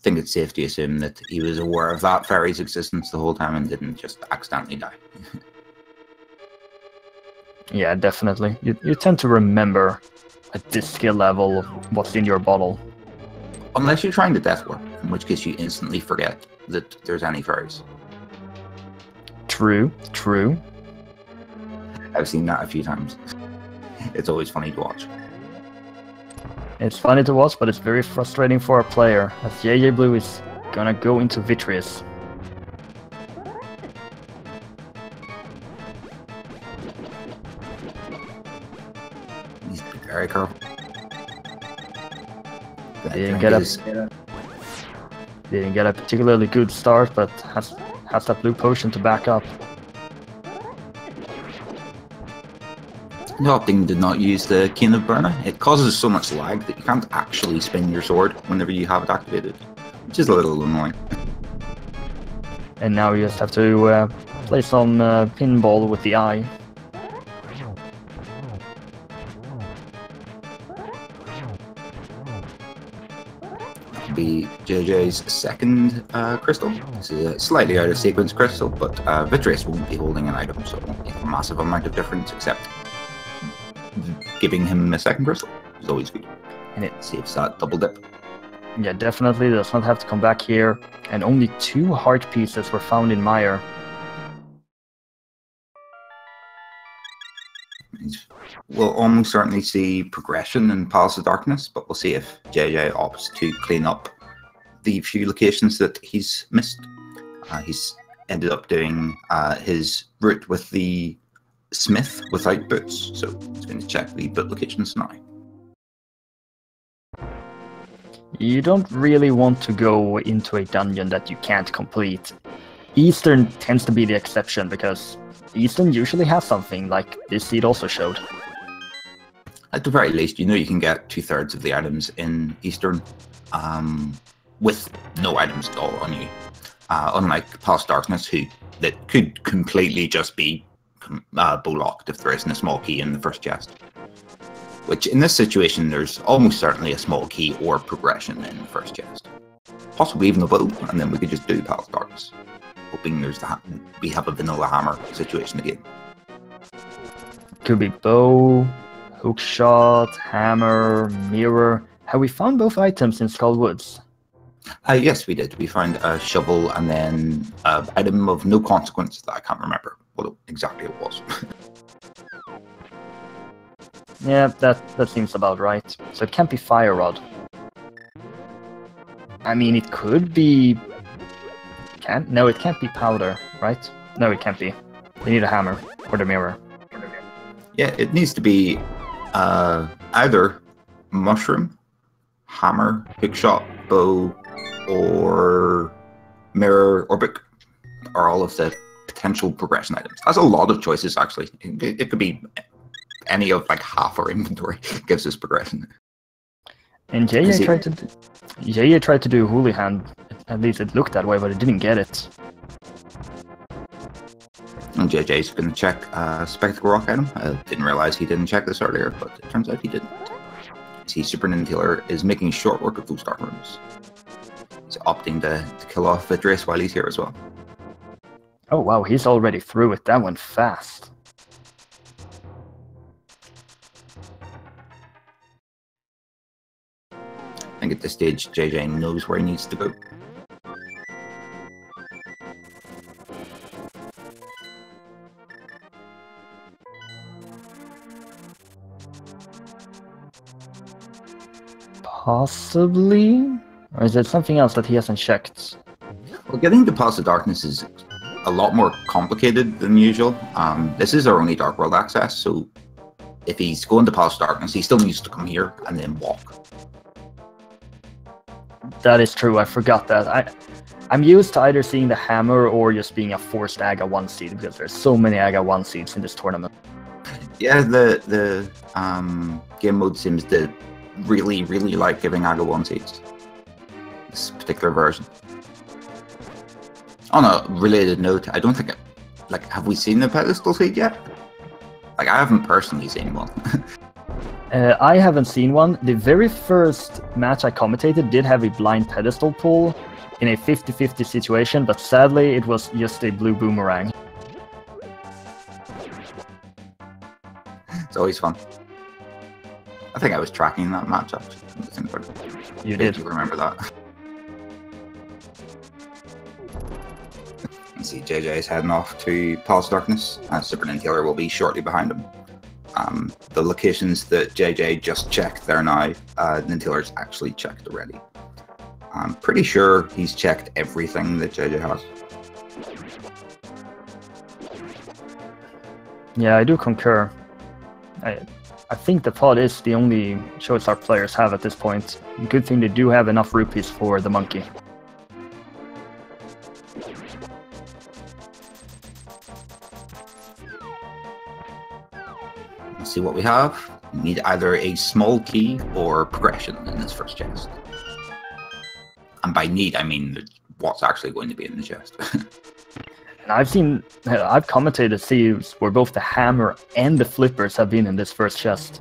think it's safe to assume that he was aware of that fairy's existence the whole time and didn't just accidentally die. Yeah, definitely. You tend to remember at this skill level what's in your bottle. Unless you're trying to death warp, in which case you instantly forget that there's any fairies. True, true. I've seen that a few times. It's always funny to watch. It's funny to watch, but it's very frustrating for a player, as JJBlu is gonna go into Vitreous. He's very careful. Didn't get a particularly good start, but has that blue potion to back up. Opting did not use the Cane of Burna. It causes so much lag that you can't actually spin your sword whenever you have it activated, which is a little annoying. And now you just have to play some pinball with the eye. That'll be JJ's second crystal. This is a slightly out of sequence crystal, but Vitreous won't be holding an item, so it won't make a massive amount of difference, except giving him a second crystal is always good. And it saves that double dip. Yeah, definitely does not have to come back here. And only 2 heart pieces were found in Meyer. We'll almost certainly see progression in Palace of Darkness, but we'll see if JJ opts to clean up the few locations that he's missed. He's ended up doing his route with the Smith without boots, so he's going to check the boot locations now. You don't really want to go into a dungeon that you can't complete. Eastern tends to be the exception, because Eastern usually has something, like this seed also showed. At the very least, you know you can get 2/3 of the items in Eastern with no items at all on you. Unlike Past Darkness, that could completely just be bow-locked if there isn't a small key in the first chest. Which, in this situation, there's almost certainly a small key or progression in the first chest. Possibly even a bow, and then we could just do Past Darkness. Hoping we have a vanilla hammer situation again. Could be bow, hook shot, hammer, mirror. Have we found both items in Skull Woods? Yes, we did. We found a shovel and then an item of no consequence that I can't remember what exactly it was. Yeah, that seems about right. So it can't be Fire Rod. I mean, it could be... No, it can't be powder, right? No, it can't be. They need a hammer or the mirror. Yeah, it needs to be either mushroom, hammer, hookshot, bow, or mirror or book, are all of the potential progression items. That's a lot of choices, actually. It could be any of like half our inventory gives us progression. And JJ tried to do Holy Hand. At least it looked that way, but it didn't get it. And JJ's going to check Spectacle Rock item. I didn't realize he didn't check this earlier, but it turns out he didn't. see SuperNinTaylor is making short work of those dark rooms. He's opting to kill off Vidris while he's here as well. Oh wow, he's already through it. That went fast. I think at this stage, JJ knows where he needs to go. Possibly? Or is there something else that he hasn't checked? Well, getting to Palace of Darkness is a lot more complicated than usual. This is our only Dark World access, so if he's going to Palace of Darkness, he still needs to come here and then walk. That is true, I forgot that. I'm used to either seeing the hammer or just being a forced AGA 1 seed, because there's so many AGA 1 seeds in this tournament. Yeah, the game mode seems to really like giving AGA 1 seeds. This particular version. On a related note, I don't think have we seen the pedestal seed yet? Like, I haven't personally seen one. I haven't seen one. The very first match I commentated did have a blind pedestal pull in a 50-50 situation, but sadly it was just a blue boomerang. It's always fun. I think I was tracking that match actually. You did. You remember that? You see JJ is heading off to Palace of Darkness, and SuperNinTaylor will be shortly behind him. The locations that JJ just checked there now, Nintaylor's actually checked already. I'm pretty sure he's checked everything that JJ has. Yeah, I do concur. I think the pod is the only choice our players have at this point. Good thing they do have enough rupees for the monkey. Let's see what we have. We need either a small key or progression in this first chest. And by need, I mean what's actually going to be in the chest. And I've commentated seeds where both the hammer and the flippers have been in this first chest.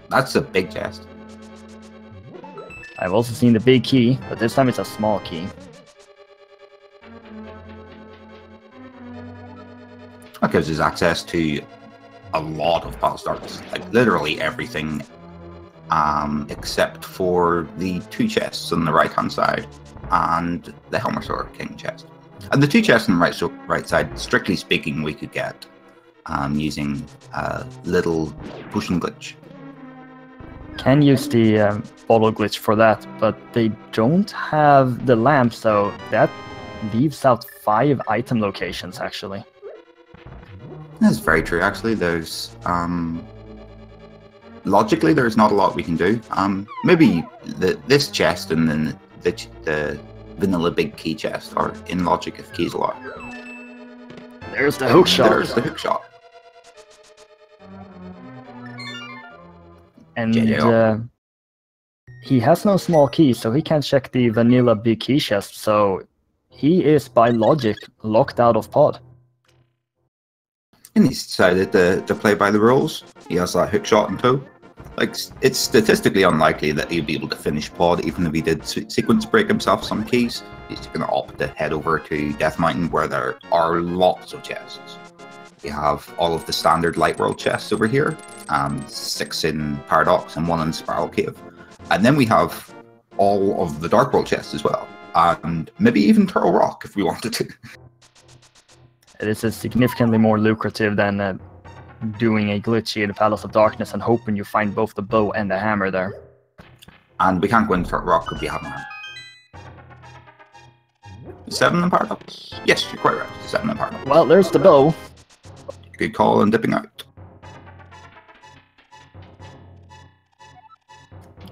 That's a big chest. I've also seen the big key, but this time it's a small key. That gives us access to a lot of Palace of Darkness, like literally everything, except for the 2 chests on the right-hand side and the Helmersaur King chest. And the 2 chests on the right side, strictly speaking, we could get using a little pushing glitch. Can use the bottle glitch for that, but they don't have the lamp, so that leaves out 5 item locations actually. That's very true, actually. There's logically there's not a lot we can do. Maybe this chest and then the vanilla big key chest are in logic if keys a lot. There's the hook shot. There's the hook shot. And he has no small key, so he can't check the vanilla big key chest, so he is by logic locked out of pod. And he's decided to play by the rules. He has that hook shot in tow. Like, it's statistically unlikely that he'd be able to finish pod, even if he did sequence break himself some keys. He's going to opt to head over to Death Mountain, where there are lots of chests. We have all of the standard Light World chests over here, 6 in Paradox and 1 in Spiral Cave. And then we have all of the Dark World chests as well, and maybe even Turtle Rock if we wanted to. This is significantly more lucrative than doing a glitchy in the Palace of Darkness and hoping you find both the bow and the hammer there. And we can't go into Turtle Rock because we have a hammer. 7 in Paradox? Yes, you're quite right. 7 in Paradox. Well, there's the bow. Good call on dipping out.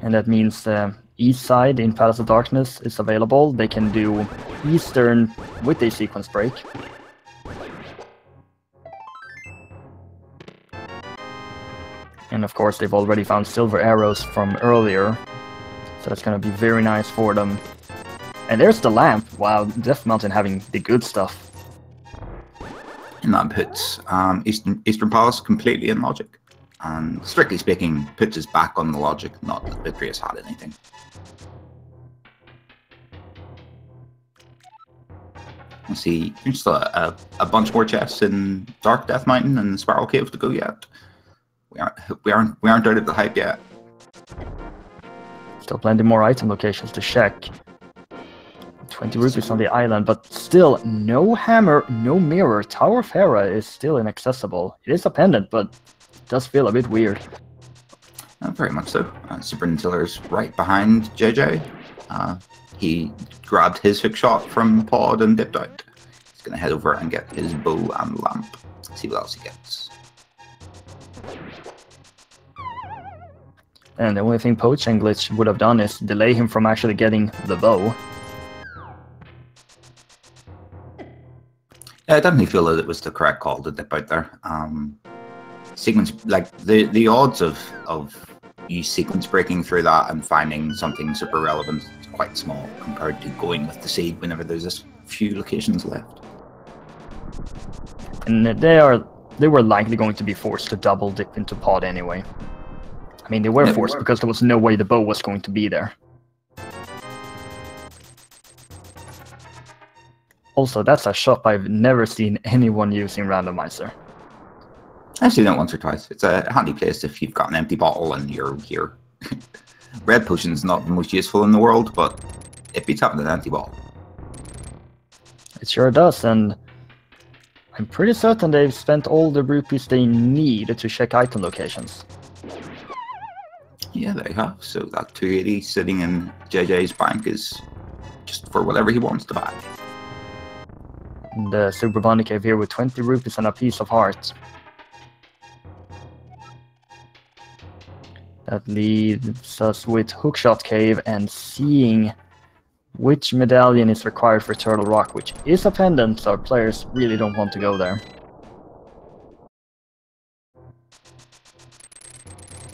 And that means the east side in Palace of Darkness is available. They can do eastern with a sequence break. And of course, they've already found silver arrows from earlier, so that's going to be very nice for them. And there's the lamp. Wow, Death Mountain having the good stuff. And that puts Eastern Palace completely in logic. And strictly speaking, puts us back on the logic, not that Victory has had anything. I see there's still a bunch more chests in Dark Death Mountain and the Spiral Cave to go yet. We aren't out of the hype yet. Still plenty more item locations to check. 20 rupees on the island, but still no hammer, no mirror. Tower of Hera is still inaccessible. It is a pendant, but it does feel a bit weird. Very much so. SuperNinTaylor's right behind JJ. He grabbed his hook shot from Pod and dipped out. He's going to head over and get his bow and lamp. See what else he gets. And the only thing Poach and Glitch would have done is delay him from actually getting the bow. Yeah, I definitely feel that it was the correct call to dip out there. Sequence, like the odds of you sequence breaking through that and finding something super relevant is quite small compared to going with the seed whenever there's a few locations left. And they were likely going to be forced to double dip into Pod anyway. I mean, they were forced because there was no way the bow was going to be there. Also, that's a shop I've never seen anyone using Randomizer. I've seen it once or twice. It's a handy place if you've got an empty bottle and you're here. Red potion's not the most useful in the world, but it beats having an empty bottle. It sure does, and I'm pretty certain they've spent all the rupees they need to check item locations. Yeah, they have. So that 280 sitting in JJ's bank is just for whatever he wants to buy. The Super Bunny Cave here with 20 rupees and a piece of heart. That leaves us with Hookshot Cave and seeing which medallion is required for Turtle Rock, which is a pendant, so our players really don't want to go there.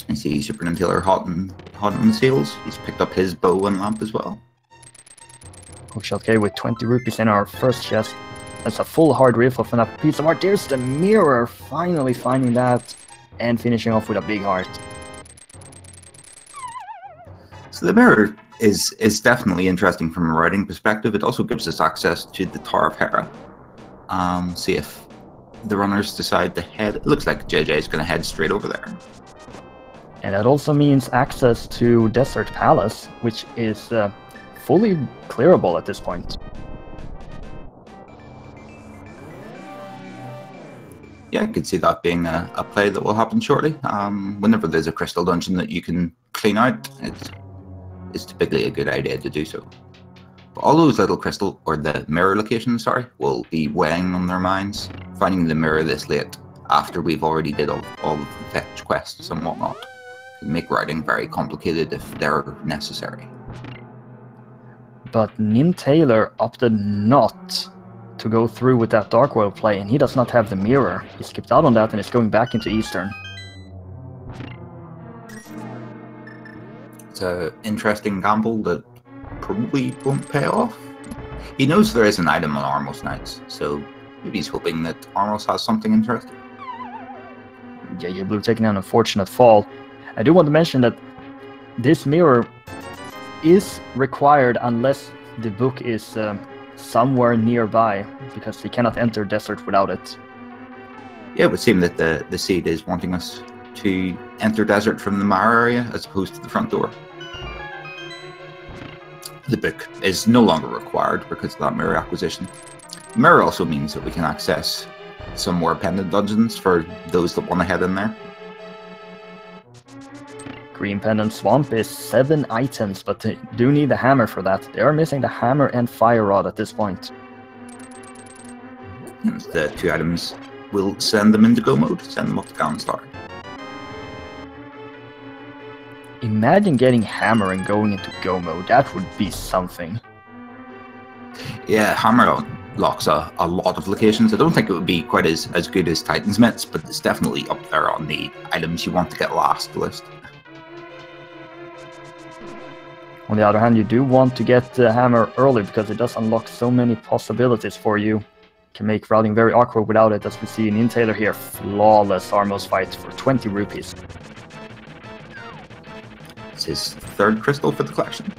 I see SuperNinTaylor hot on the seals. He's picked up his bow and lamp as well. Hookshot Cave with 20 rupees in our first chest. That's a full hard riff and a piece of art. There's the mirror, finally finding that and finishing off with a big heart. So the mirror is definitely interesting from a writing perspective. It also gives us access to the Tower of Hera. See if the runners decide to head. It looks like JJ is going to head straight over there. And that also means access to Desert Palace, which is fully clearable at this point. Yeah, I could see that being a play that will happen shortly. Whenever there's a crystal dungeon that you can clean out, it's typically a good idea to do so. But all those little crystal, or the mirror locations, sorry, will be weighing on their minds. Finding the mirror this late, after we've already did all of the fetch quests and whatnot, can make writing very complicated if they're necessary. But NinTaylor opted not to go through with that Dark World play, and he does not have the mirror. He skipped out on that and is going back into Eastern. It's an interesting gamble that probably won't pay off. He knows there is an item on Armos Knights, so maybe he's hoping that Armos has something interesting. JJBlu taking an unfortunate fall. I do want to mention that this mirror is required unless the book is somewhere nearby, because he cannot enter desert without it. Yeah, it would seem that the seed is wanting us to enter desert from the Mara area as opposed to the front door. The book is no longer required because of that mirror acquisition. The mirror also means that we can access some more pendant dungeons for those that want to head in there. Green Pendant Swamp is 7 items, but they do need a hammer for that. They are missing the hammer and fire rod at this point. And the 2 items will send them into go mode, send them up to Ganstar. Imagine getting hammer and going into go mode. That would be something. Yeah, hammer locks a lot of locations. I don't think it would be quite as good as Titan's Mitts, but it's definitely up there on the items you want to get last list. On the other hand, you do want to get the hammer early because it does unlock so many possibilities for you. Can make routing very awkward without it, as we see NinTaylor here. Flawless Armos fight for 20 rupees. It's his third crystal for the collection.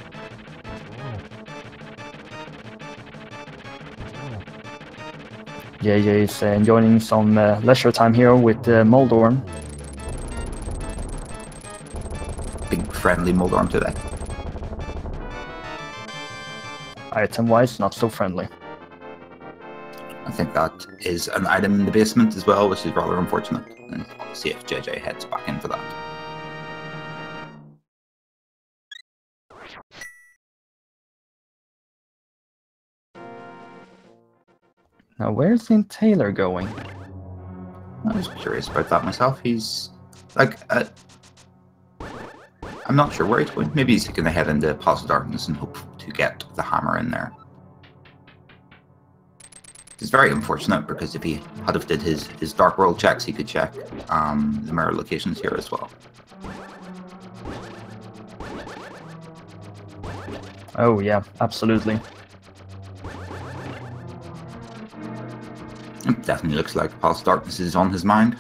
JJ is enjoying some leisure time here with Moldorm. Big friendly Moldorm today. Item-wise, not so friendly. I think that is an item in the basement as well, which is rather unfortunate. And we'll see if JJ heads back in for that. Now, where's NinTaylor going? I was curious about that myself. He's like, I'm not sure where he's going. Maybe he's going to head into Palace of Darkness and hope to get the hammer in there. It's very unfortunate because if he had have did his Dark World checks, he could check the mirror locations here as well. Oh yeah, absolutely. It definitely looks like Palace of Darkness is on his mind.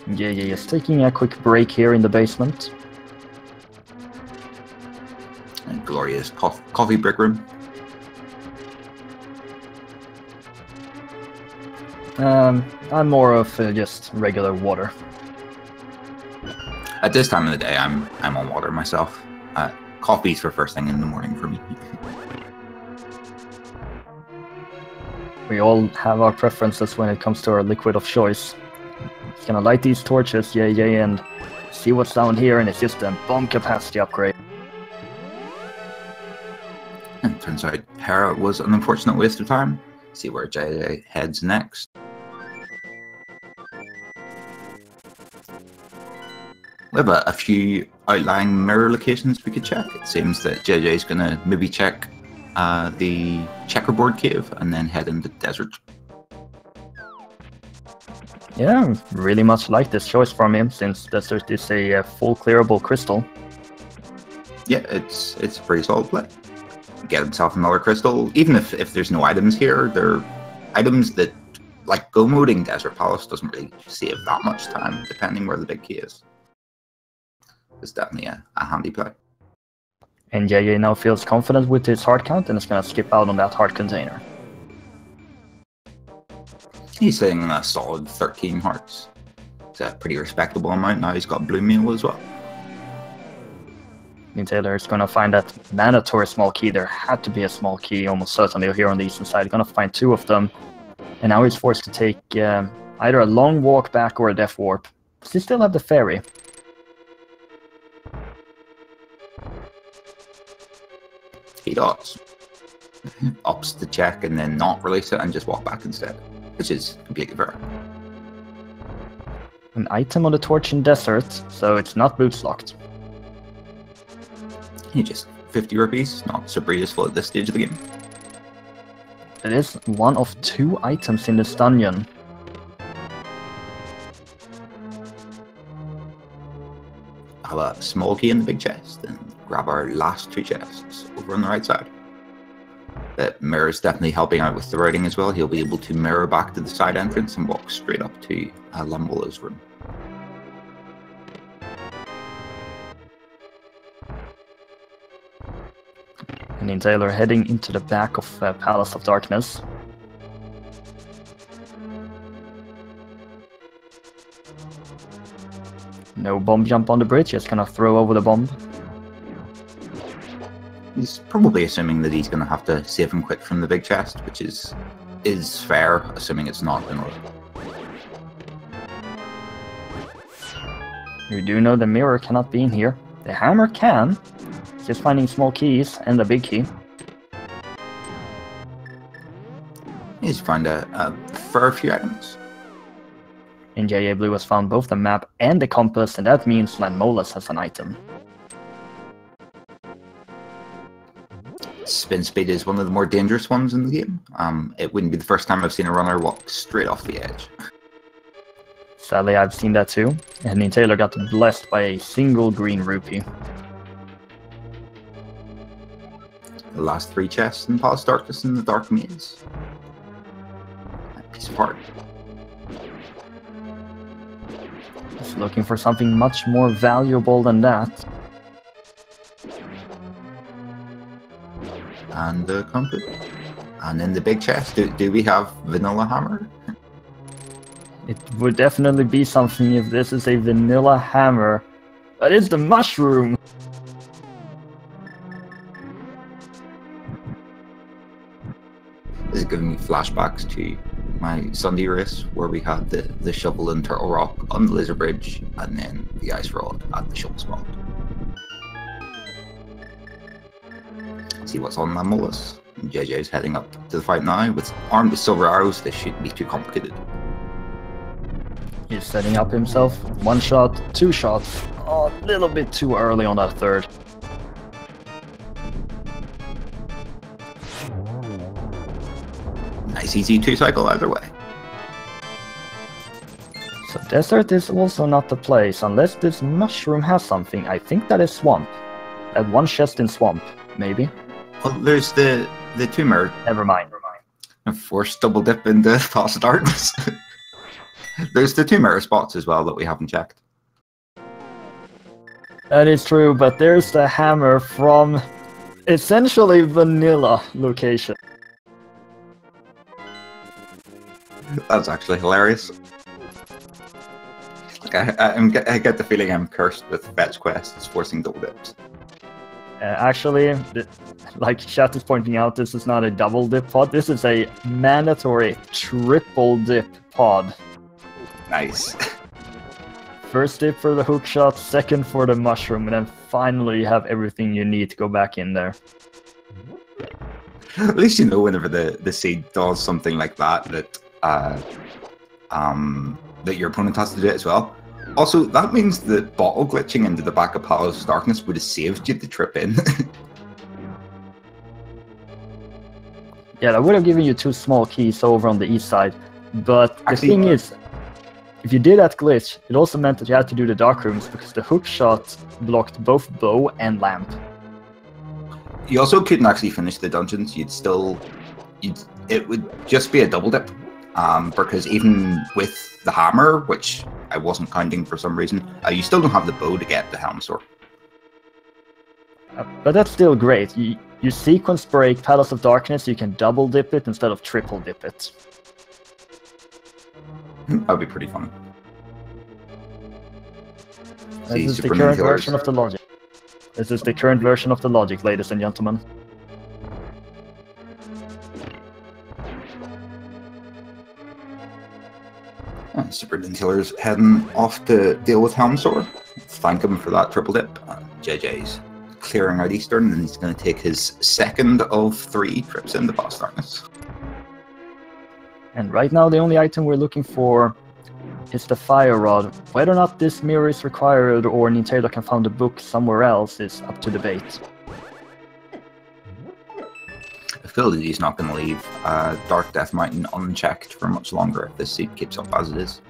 Yeah, just taking a quick break here in the basement. And glorious coffee break room. I'm more of just regular water. At this time of the day, I'm on water myself. Coffee's for first thing in the morning for me. We all have our preferences when it comes to our liquid of choice. Just gonna light these torches, yeah, and see what's down here, and it's just a bomb capacity upgrade. And turns out Hera was an unfortunate waste of time. See where JJ heads next. We have a few outlying mirror locations we could check. It seems that JJ is going to maybe check the checkerboard cave and then head into the desert. Yeah, really much like this choice from him, since desert is a full clearable crystal. Yeah, it's a pretty solid play. Get himself another crystal. Even if there's no items here, they're items that, like go moding Desert Palace doesn't really save that much time, depending where the big key is. It's definitely a handy play. And JJ now feels confident with his heart count and is going to skip out on that heart container. He's saying a solid 13 hearts. It's a pretty respectable amount. Now he's got Blue Meal as well. He does. Ups the check and then not release it and just walk back instead, which is completely fair. An item on the torch in desert, so it's not boots locked. He just 50 rupees, not super useful at this stage of the game. It is one of two items in this dungeon. Have a small key in the big chest and grab our last two chests over on the right side. The mirror is definitely helping out with the routing as well. He'll be able to mirror back to the side entrance and walk straight up to Lumbola's room. And NinTaylor heading into the back of Palace of Darkness. No bomb jump on the bridge, just gonna throw over the bomb. He's probably assuming that he's going to have to save him quick from the big chest, which is fair, assuming it's not in order. You do know the mirror cannot be in here. The hammer can. Just finding small keys and the big key. He's found a fair few items. And JJBlu has found both the map and the compass, and that means Landmolas has an item. Spin speed is one of the more dangerous ones in the game. It wouldn't be the first time I've seen a runner walk straight off the edge. Sadly, I've seen that too. And NinTaylor got blessed by a single green rupee. The last 3 chests in Palace Darkness in the Dark Maze. A piece of art. Just looking for something much more valuable than that. And the compass. And in the big chest, do we have Vanilla Hammer? It would definitely be something if this is a vanilla hammer. But it's the mushroom! This is giving me flashbacks to my Sunday race where we had the shovel and Turtle Rock on the laser bridge and then the ice rod at the shovel spot. See what's on my molus. JJ's heading up to the fight now with armed with silver arrows. This shouldn't be too complicated. He's setting up himself. 1 shot, 2 shots. Oh, a little bit too early on that 3rd. Nice easy 2 cycle either way. So desert is also not the place, unless this mushroom has something. I think that is swamp. At 1 chest in swamp, maybe. Well, there's the 2 mirror. Never mind. And forced double dip into Palace of Darkness. There's the 2 mirror spots as well that we haven't checked. That is true, but there's the hammer from essentially vanilla location. That's actually hilarious. Like I get the feeling I'm cursed with fetch quests forcing double dips. Actually, like chat is pointing out, this is not a double dip pod. This is a mandatory triple dip pod. Nice. First dip for the hook shot, second for the mushroom, and then finally you have everything you need to go back in there. At least you know whenever the seed does something like that that your opponent has to do it as well. Also, that means that bottle glitching into the back of Palace of Darkness would have saved you the trip in. Yeah, that would have given you 2 small keys over on the east side. But the thing is, if you did that glitch, it also meant that you had to do the dark rooms because the hook shot blocked both bow and lamp. You also couldn't actually finish the dungeons. It would just be a double dip. Because even with the hammer, which I wasn't counting for some reason, you still don't have the bow to get the helm sword. But that's still great. You sequence break Palace of Darkness, you can double dip it instead of triple dip it. That would be pretty fun. This is the current version of the logic. This is the current version of the logic, ladies and gentlemen. SuperNinTaylor's heading off to deal with Helmsword. Thank him for that triple dip. JJ's clearing out Eastern, and he's going to take his 2nd of 3 trips into Palace of Darkness. And right now the only item we're looking for is the fire rod. Whether or not this mirror is required or NinTaylor can find a book somewhere else is up to debate. I feel that he's not going to leave Dark Death Mountain unchecked for much longer if this seed keeps up as it is.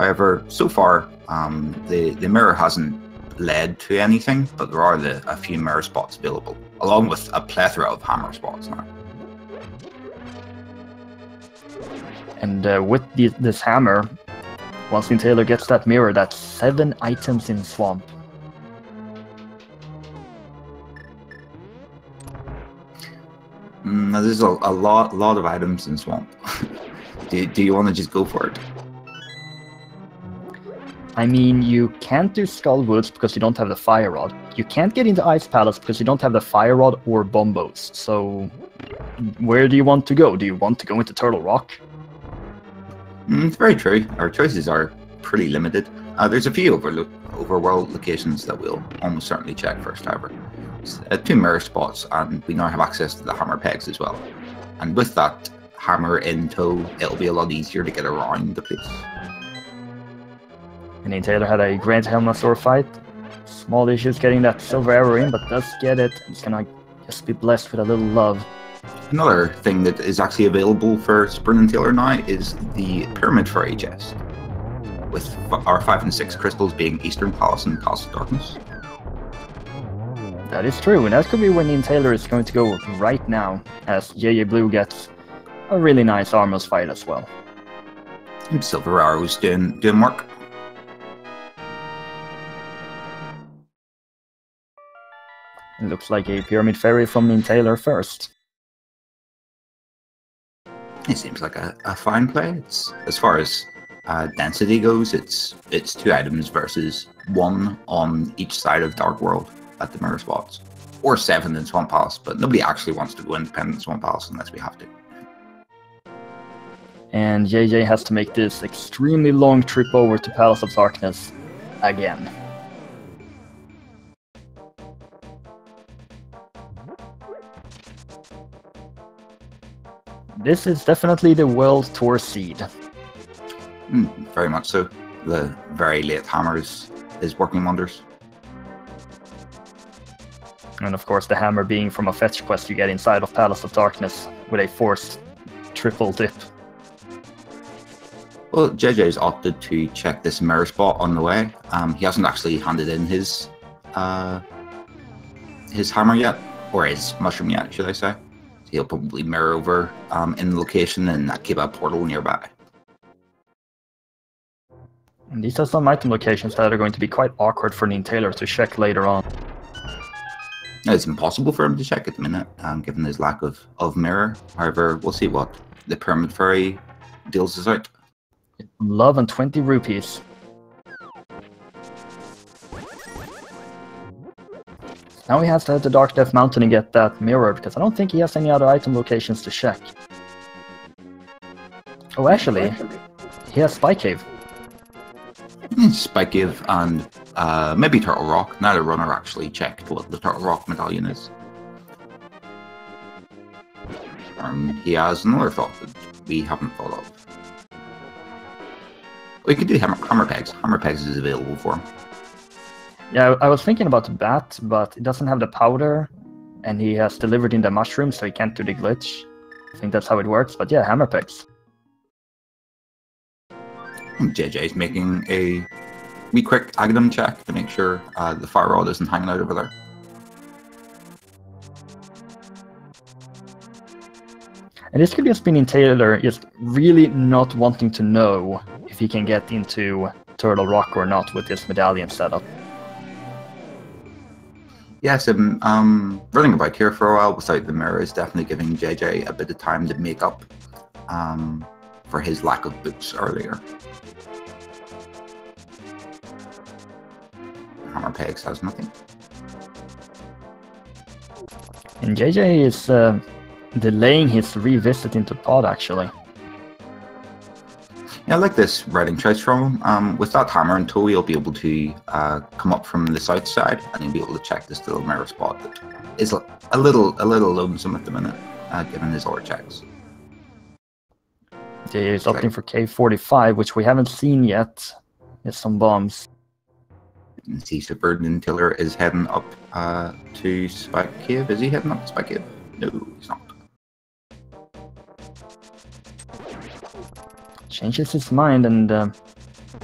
However, so far, the mirror hasn't led to anything, but there are a few mirror spots available, along with a plethora of hammer spots now. And with this hammer, once NinTaylor gets that mirror, that's 7 items in Swamp. There's a lot of items in Swamp. do you want to just go for it? I mean, you can't do Skull Woods because you don't have the Fire Rod. You can't get into Ice Palace because you don't have the Fire Rod or Bombos. So, where do you want to go? Do you want to go into Turtle Rock? It's very true. Our choices are pretty limited. There's a few overworld locations that we'll almost certainly check first, however. 2 mirror spots, and we now have access to the hammer pegs as well. And with that hammer in tow, it'll be a lot easier to get around the place. And NinTaylor had a great Helmasaur fight. Small issues getting that silver arrow in, but does get it. He's gonna just be blessed with a little love. Another thing that is actually available for SuperNinTaylor now is the Pyramid Fairy chest, with our 5 and 6 crystals being Eastern Palace and Palace of Darkness. That is true, and that could be where NinTaylor is going to go right now, as JJBlu gets a really nice Armos fight as well. And Silver Arrow's doing work. It looks like a Pyramid Fairy from NinTaylor first. It seems like a fine play. It's, as far as density goes, it's 2 items versus 1 on each side of Dark World at the mirror spots, or 7 in Swamp Palace. But nobody actually wants to go independent Swamp Palace unless we have to. And JJ has to make this extremely long trip over to Palace of Darkness again. This is definitely the World Tour seed. Very much so. The very late hammer is working wonders. And of course the hammer being from a fetch quest you get inside of Palace of Darkness with a forced triple dip. Well, JJ's opted to check this mirror spot on the way. He hasn't actually handed in his hammer yet, or his mushroom yet, should I say. So he'll probably mirror over in the location and keep a portal nearby. And these are some item locations that are going to be quite awkward for NinTaylor to check later on. It's impossible for him to check at the minute, given his lack of mirror. However, we'll see what the Pyramid Fairy deals us out. Love and 20 rupees. Now he has to head to Dark Death Mountain and get that mirror, because I don't think he has any other item locations to check. Oh, actually, he has Spike Cave. Spike Cave and maybe Turtle Rock. Neither runner actually checked what the Turtle Rock medallion is. He has another thought that we haven't thought of. We could do hammer pegs. Hammer pegs is available for him. Yeah, I was thinking about the bat, but it doesn't have the powder, and he has delivered in the mushroom, so he can't do the glitch. I think that's how it works, but yeah, hammer pegs. JJ's making a wee quick Aghanim check to make sure the fire rod isn't hanging out over there. And this could just be NinTaylor just really not wanting to know if he can get into Turtle Rock or not with this medallion setup. Yes, running about here for a while without the mirror is definitely giving JJ a bit of time to make up for his lack of boots earlier. Hammer pegs has nothing. And JJ is delaying his revisit into Pod, actually. Yeah, I like this riding choice from him. With that hammer in tow, he'll be able to come up from the south side, and he'll be able to check this little mirror spot that is a little lonesome at the minute, given his other checks. JJ is opting for K45, which we haven't seen yet. There's some bombs. You see SuperNinTaylor is heading up to Spike Cave. Is he heading up to Spike Cave? No, he's not. Changes his mind, and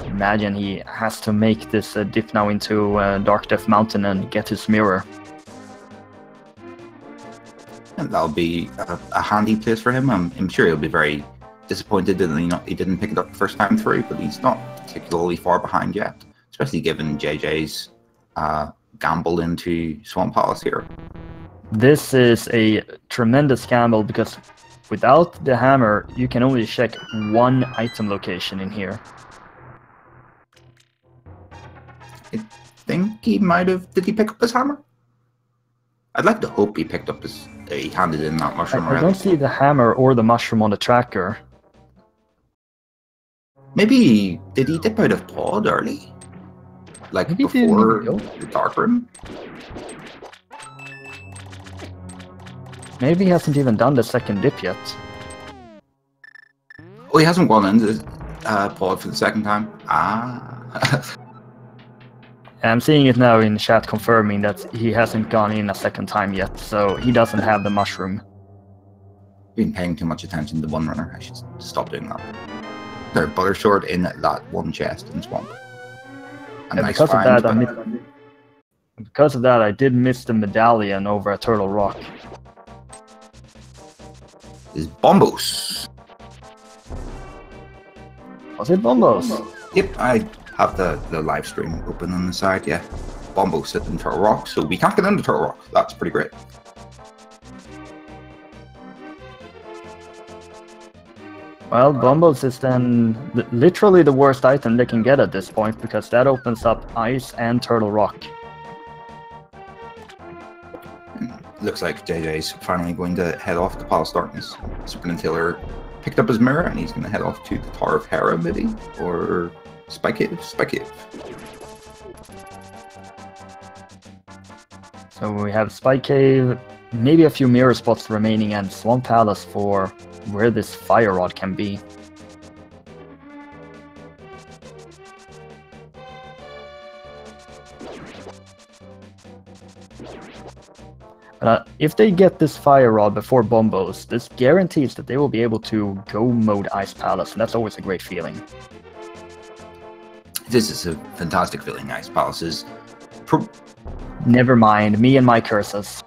imagine he has to make this dip now into Dark Death Mountain and get his mirror. And that'll be a handy place for him. I'm sure he'll be very disappointed that he didn't pick it up the first time through, but he's not particularly far behind yet, especially given JJ's gamble into Swamp Palace here. This is a tremendous gamble, because without the hammer, you can only check one item location in here. I think he might have... Did he pick up his hammer? I'd like to hope he picked up his... He handed in that mushroom already. I don't see the hammer or the mushroom on the tracker. Maybe... Did he dip out of Pod early? Like Maybe before the Dark Room? Maybe he hasn't even done the second dip yet. Oh, he hasn't gone into Pod for the second time? Ah. I'm seeing it now in chat confirming that he hasn't gone in a second time yet, so he doesn't have the mushroom. Been paying too much attention to one runner. I should stop doing that. They're Buttersword in that one chest in Swamp. And because of that, Because of that, I did miss the medallion over at Turtle Rock. Is Bombos. Was it Bombos? Yep, I have the live stream open on the side, yeah. Bombos sitting in Turtle Rock, so we can't get into Turtle Rock. That's pretty great. Well, Bombos is then literally the worst item they can get at this point, because that opens up Ice and Turtle Rock. Looks like JJ's finally going to head off to Palace Darkness. SuperNinTaylor picked up his mirror and he's going to head off to the Tower of Hera, maybe? Or Spike Cave? Spike Cave. So we have Spike Cave, maybe a few mirror spots remaining, and Swamp Palace for where this Fire Rod can be. If they get this Fire Rod before Bombos, this guarantees that they will be able to go mode Ice Palace, and that's always a great feeling. This is a fantastic feeling. Ice Palace is... Never mind, me and my curses.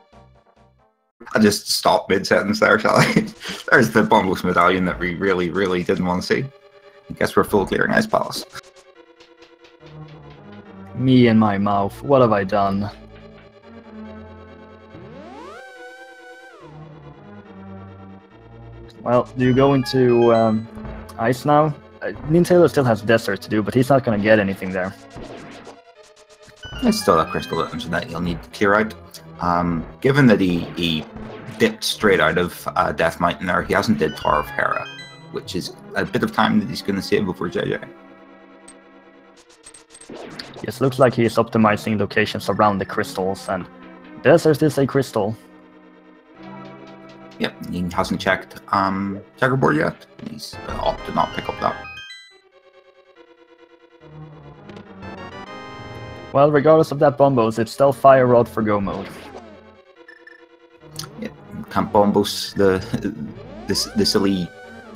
I just stopped mid-sentence there, shall I? There's the Bombos medallion that we really, really didn't want to see. I guess we're full clearing Ice Palace. Me and my mouth, what have I done? Well, do you go into Ice now? NinTaylor still has Desert to do, but he's not going to get anything there. There's still a Crystal Dungeon that you'll need to clear out. Given that he dipped straight out of Death Mountain there, he hasn't did Tower of Hera, which is a bit of time that he's going to save before JJ. Yes, looks like he is optimizing locations around the crystals, and Desert is a crystal. Yep, he hasn't checked checkerboard yet. He's opted to not pick up that. Well, regardless of that Bombos, it's still Fire Rod for go mode. Yeah, can't Bombos the silly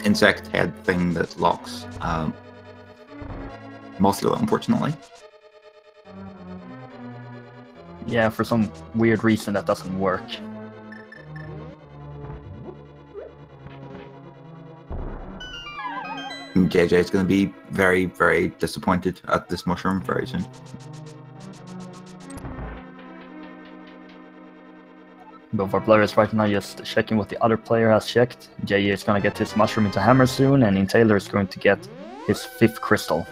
insect head thing that locks Mothula, unfortunately. Yeah, for some weird reason that doesn't work. JJ is going to be very, very disappointed at this mushroom very soon. Both our players right now just checking what the other player has checked. JJ is going to get his mushroom into hammer soon, and NinTaylor is going to get his 5th crystal.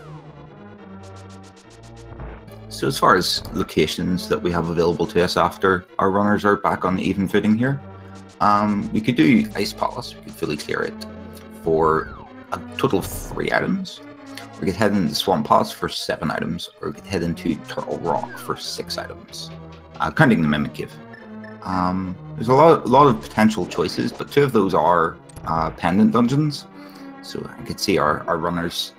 So as far as locations that we have available to us after our runners are back on the even footing here, we could do Ice Palace. We could fully clear it for a total of 3 items. We could head into Swamp Palace for 7 items, or we could head into Turtle Rock for 6 items, counting the Mimic Cave. There's a lot of potential choices, but 2 of those are pendant dungeons. So I could see our runners,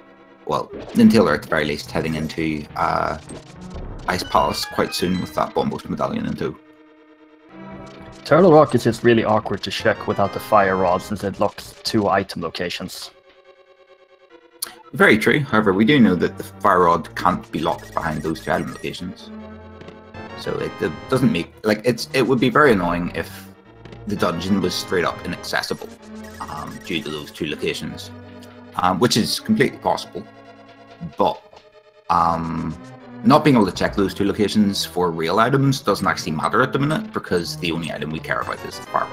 well, NinTaylor at the very least, heading into Ice Palace quite soon with that Bombos medallion in tow. Turtle Rock is just really awkward to check without the Fire Rod, since it locks 2 item locations. Very true. However, we do know that the Fire Rod can't be locked behind those 2 item locations. So it doesn't make, like, it would be very annoying if the dungeon was straight up inaccessible due to those 2 locations, which is completely possible. But not being able to check those 2 locations for real items doesn't actually matter at the minute, because the only item we care about is the Fire Rod.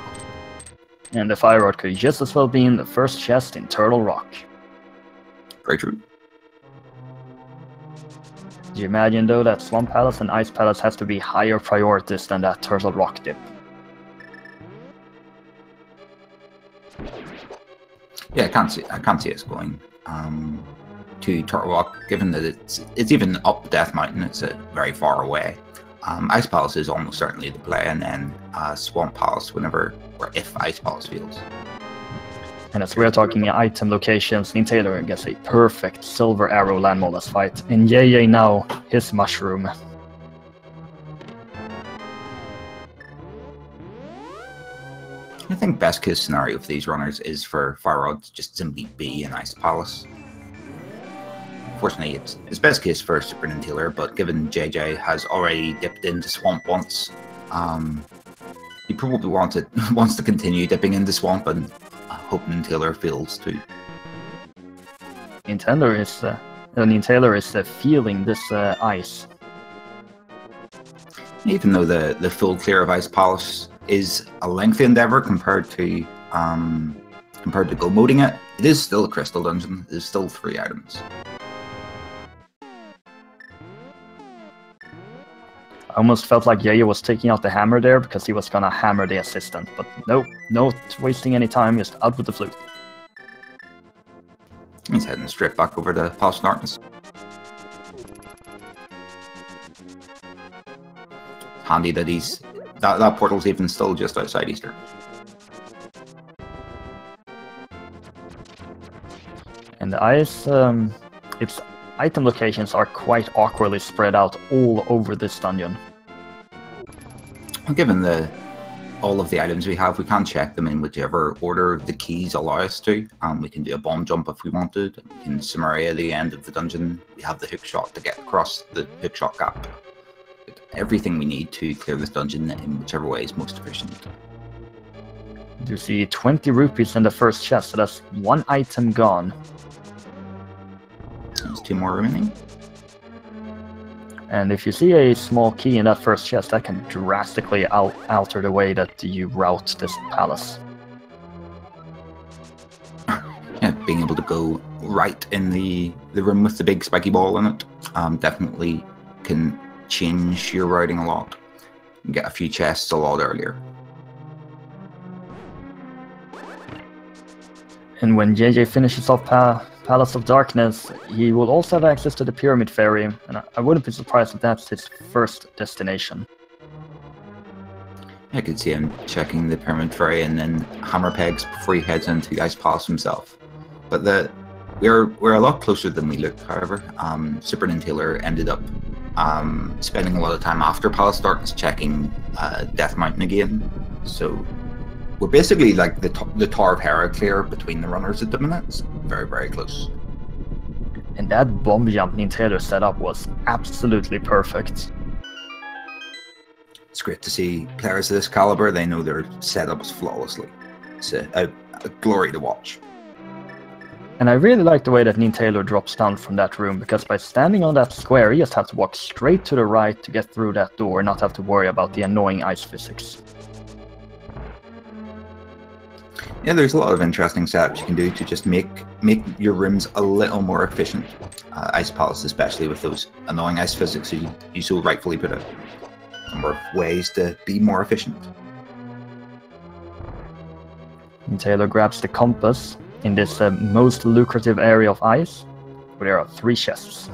And the Fire Rod could just as well be in the first chest in Turtle Rock. Very true. Do you imagine, though, that Swamp Palace and Ice Palace has to be higher priorities than that Turtle Rock dip? Yeah, I can't see us going to Turtle Rock, given that it's even up Death Mountain. It's very far away. Ice Palace is almost certainly the play, and then Swamp Palace whenever or if Ice Palace fails. And as we're talking item locations, NinTaylor gets a perfect Silver Arrow Land Mollusk fight. And JJ now, his mushroom. I think best case scenario for these runners is for Fire Rod to just simply be in Ice Palace unfortunately, it's best case for SuperNinTaylor, but given JJ has already dipped into Swamp once, he probably wants to continue dipping into Swamp, and I hope Nintaylor feels too. Nintaylor is feeling this ice. Even though the full clear of Ice Palace is a lengthy endeavor compared to go moding it, it is still a crystal dungeon. There's still 3 items. I almost felt like JJ was taking out the hammer there because he was gonna hammer the assistant, but no, not wasting any time, just out with the flute. He's heading straight back over to Palace of Darkness. Handy that that portal's even still just outside Easter. And the ice, its item locations are quite awkwardly spread out all over this dungeon. Well, given all of the items we have, we can check them in whichever order the keys allow us to. We can do a bomb jump if we wanted. We can Samaria the end of the dungeon. We have the hook shot to get across the hook shot gap. Everything we need to clear this dungeon in whichever way is most efficient. You see 20 rupees in the first chest, so that's 1 item gone. There's 2 more remaining. And if you see a small key in that first chest, that can drastically alter the way that you route this palace. Yeah, being able to go right in the room with the big spiky ball in it definitely can change your routing a lot. You get a few chests a lot earlier. And when JJ finishes off Palace of Darkness, he will also have access to the Pyramid Ferry, and I wouldn't be surprised if that's his first destination. I could see him checking the Pyramid Ferry and then hammer pegs before he heads into Ice Palace himself. But we're a lot closer than we look, however. SuperNinTaylor ended up spending a lot of time after Palace of Darkness checking Death Mountain again, so we're basically like the Tower of Hera clear between the runners at the minute. It's very, very close. And that bomb jump Nintaylor set up was absolutely perfect. It's great to see players of this caliber. They know their setups flawlessly. It's a glory to watch. And I really like the way that Nintaylor drops down from that room, because by standing on that square, he just has to walk straight to the right to get through that door and not have to worry about the annoying ice physics. Yeah, there's a lot of interesting setups you can do to just make your rooms a little more efficient. Ice Palace, especially with those annoying ice physics, you so rightfully put it. A number of ways to be more efficient. Nintaylor grabs the compass in this most lucrative area of ice, where there are 3 chests.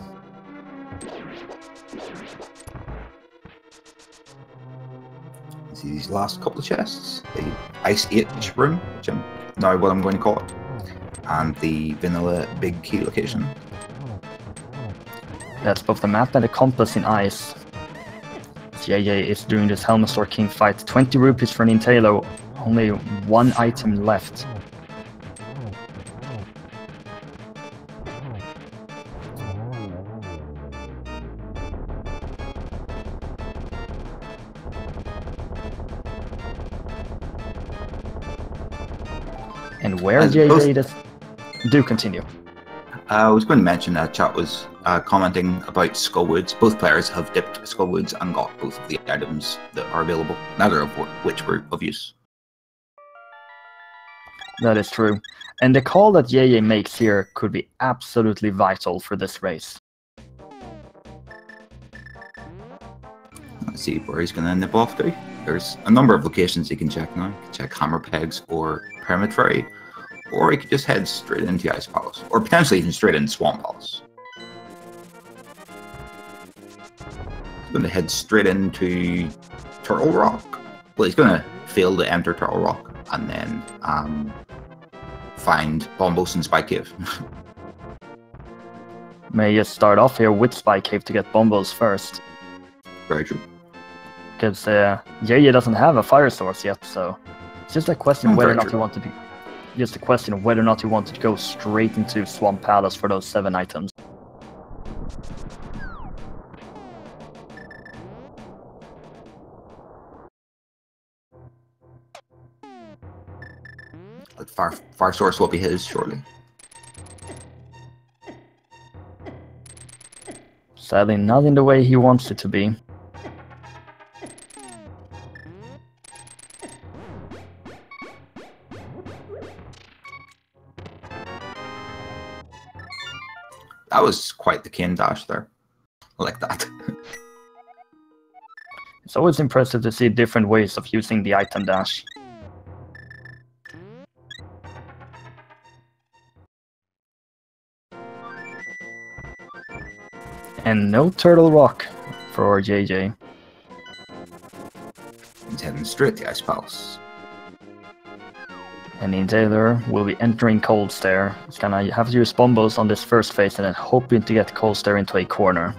See these last couple of chests, the Ice H room, which I'm now what I'm going to call it, and the vanilla big key location. That's both the map and the compass in ice. JJ is doing this Helmstor King fight. 20 rupees for Nintaylor, only 1 item left. And where JJ does... Do continue. I was going to mention that chat was commenting about Skullwoods. Both players have dipped Skullwoods and got both of the items that are available, neither of which were of use. That is true. And the call that JJ makes here could be absolutely vital for this race. Let's see where he's going to nip off to. There's a number of locations you can check now. You can check Hammer Pegs or Pyramid Ferry, or you could just head straight into Ice Palace, or potentially even straight into Swamp Palace. He's going to head straight into Turtle Rock. Well, he's going to fail to enter Turtle Rock and then find Bombos and Spike Cave. May just start off here with Spike Cave to get Bombos first. Very true. Because JJ doesn't have a fire source yet, so it's just a question of whether or not you want to be. Just a question of whether or not you want to go straight into Swamp Palace for those 7 items. But Fire Source will be his shortly. Sadly, not in the way he wants it to be. That was quite the cane dash there. I like that. It's always impressive to see different ways of using the item dash. And no Turtle Rock for JJ. He's heading straight to Ice Palace. And NinTaylor will be entering Cold Stare. He's gonna have to use bombos on this first phase and then hoping to get Cold Stare into a corner.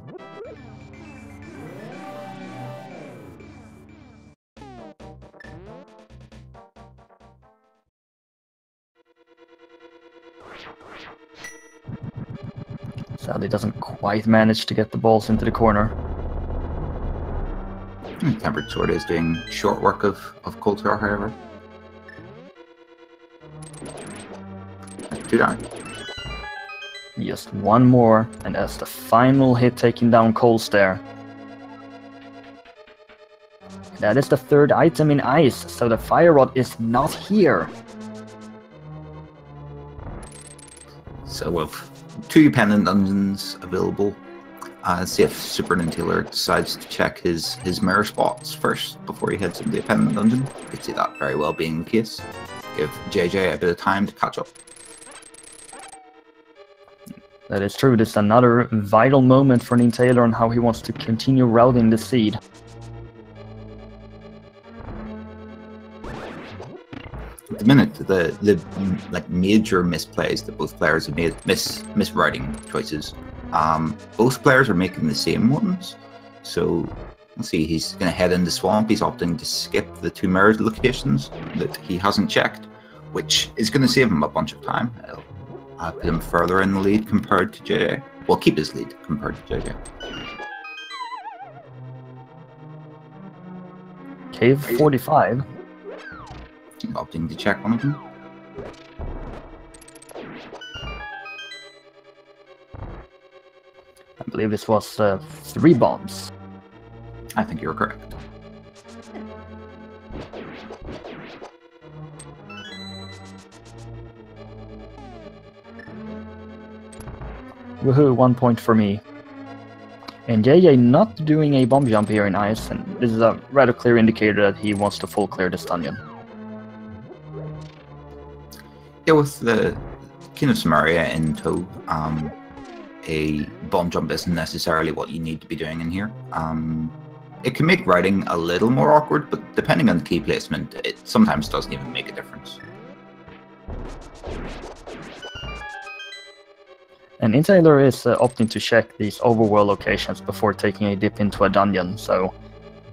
Sadly doesn't quite manage to get the balls into the corner. Tempered Sword is doing short work of Cold Stare, however. Two down. Just one more, and that's the final hit taking down Cold Stare. That is the third item in ice, so the Fire Rod is not here. So with 2 pendant dungeons available. Let's see if SuperNinTaylor decides to check his mirror spots first before he heads into the pendant dungeon. I could see that very well being the case. Give JJ a bit of time to catch up. That is true. This is another vital moment for NinTaylor on how he wants to continue routing the seed. At the minute, the like major misplays that both players have made, miswriting choices. Both players are making the same ones. So let's see, he's going to head into Swamp. He's opting to skip the 2 mirrored locations that he hasn't checked, which is going to save him a bunch of time. It'll put him further in the lead compared to JJ. Well, keep his lead compared to JJ. Cave 45. Opting to check one of them. I believe this was 3 bombs. I think you're correct. Woohoo, 1 point for me. And JJ not doing a bomb jump here in ice, and this is a rather clear indicator that he wants to full clear this dungeon. Yeah, with the King of Samaria in tow, a bomb jump isn't necessarily what you need to be doing in here. It can make riding a little more awkward, but depending on the key placement, it sometimes doesn't even make a difference. And NinTaylor is opting to check these overworld locations before taking a dip into a dungeon, so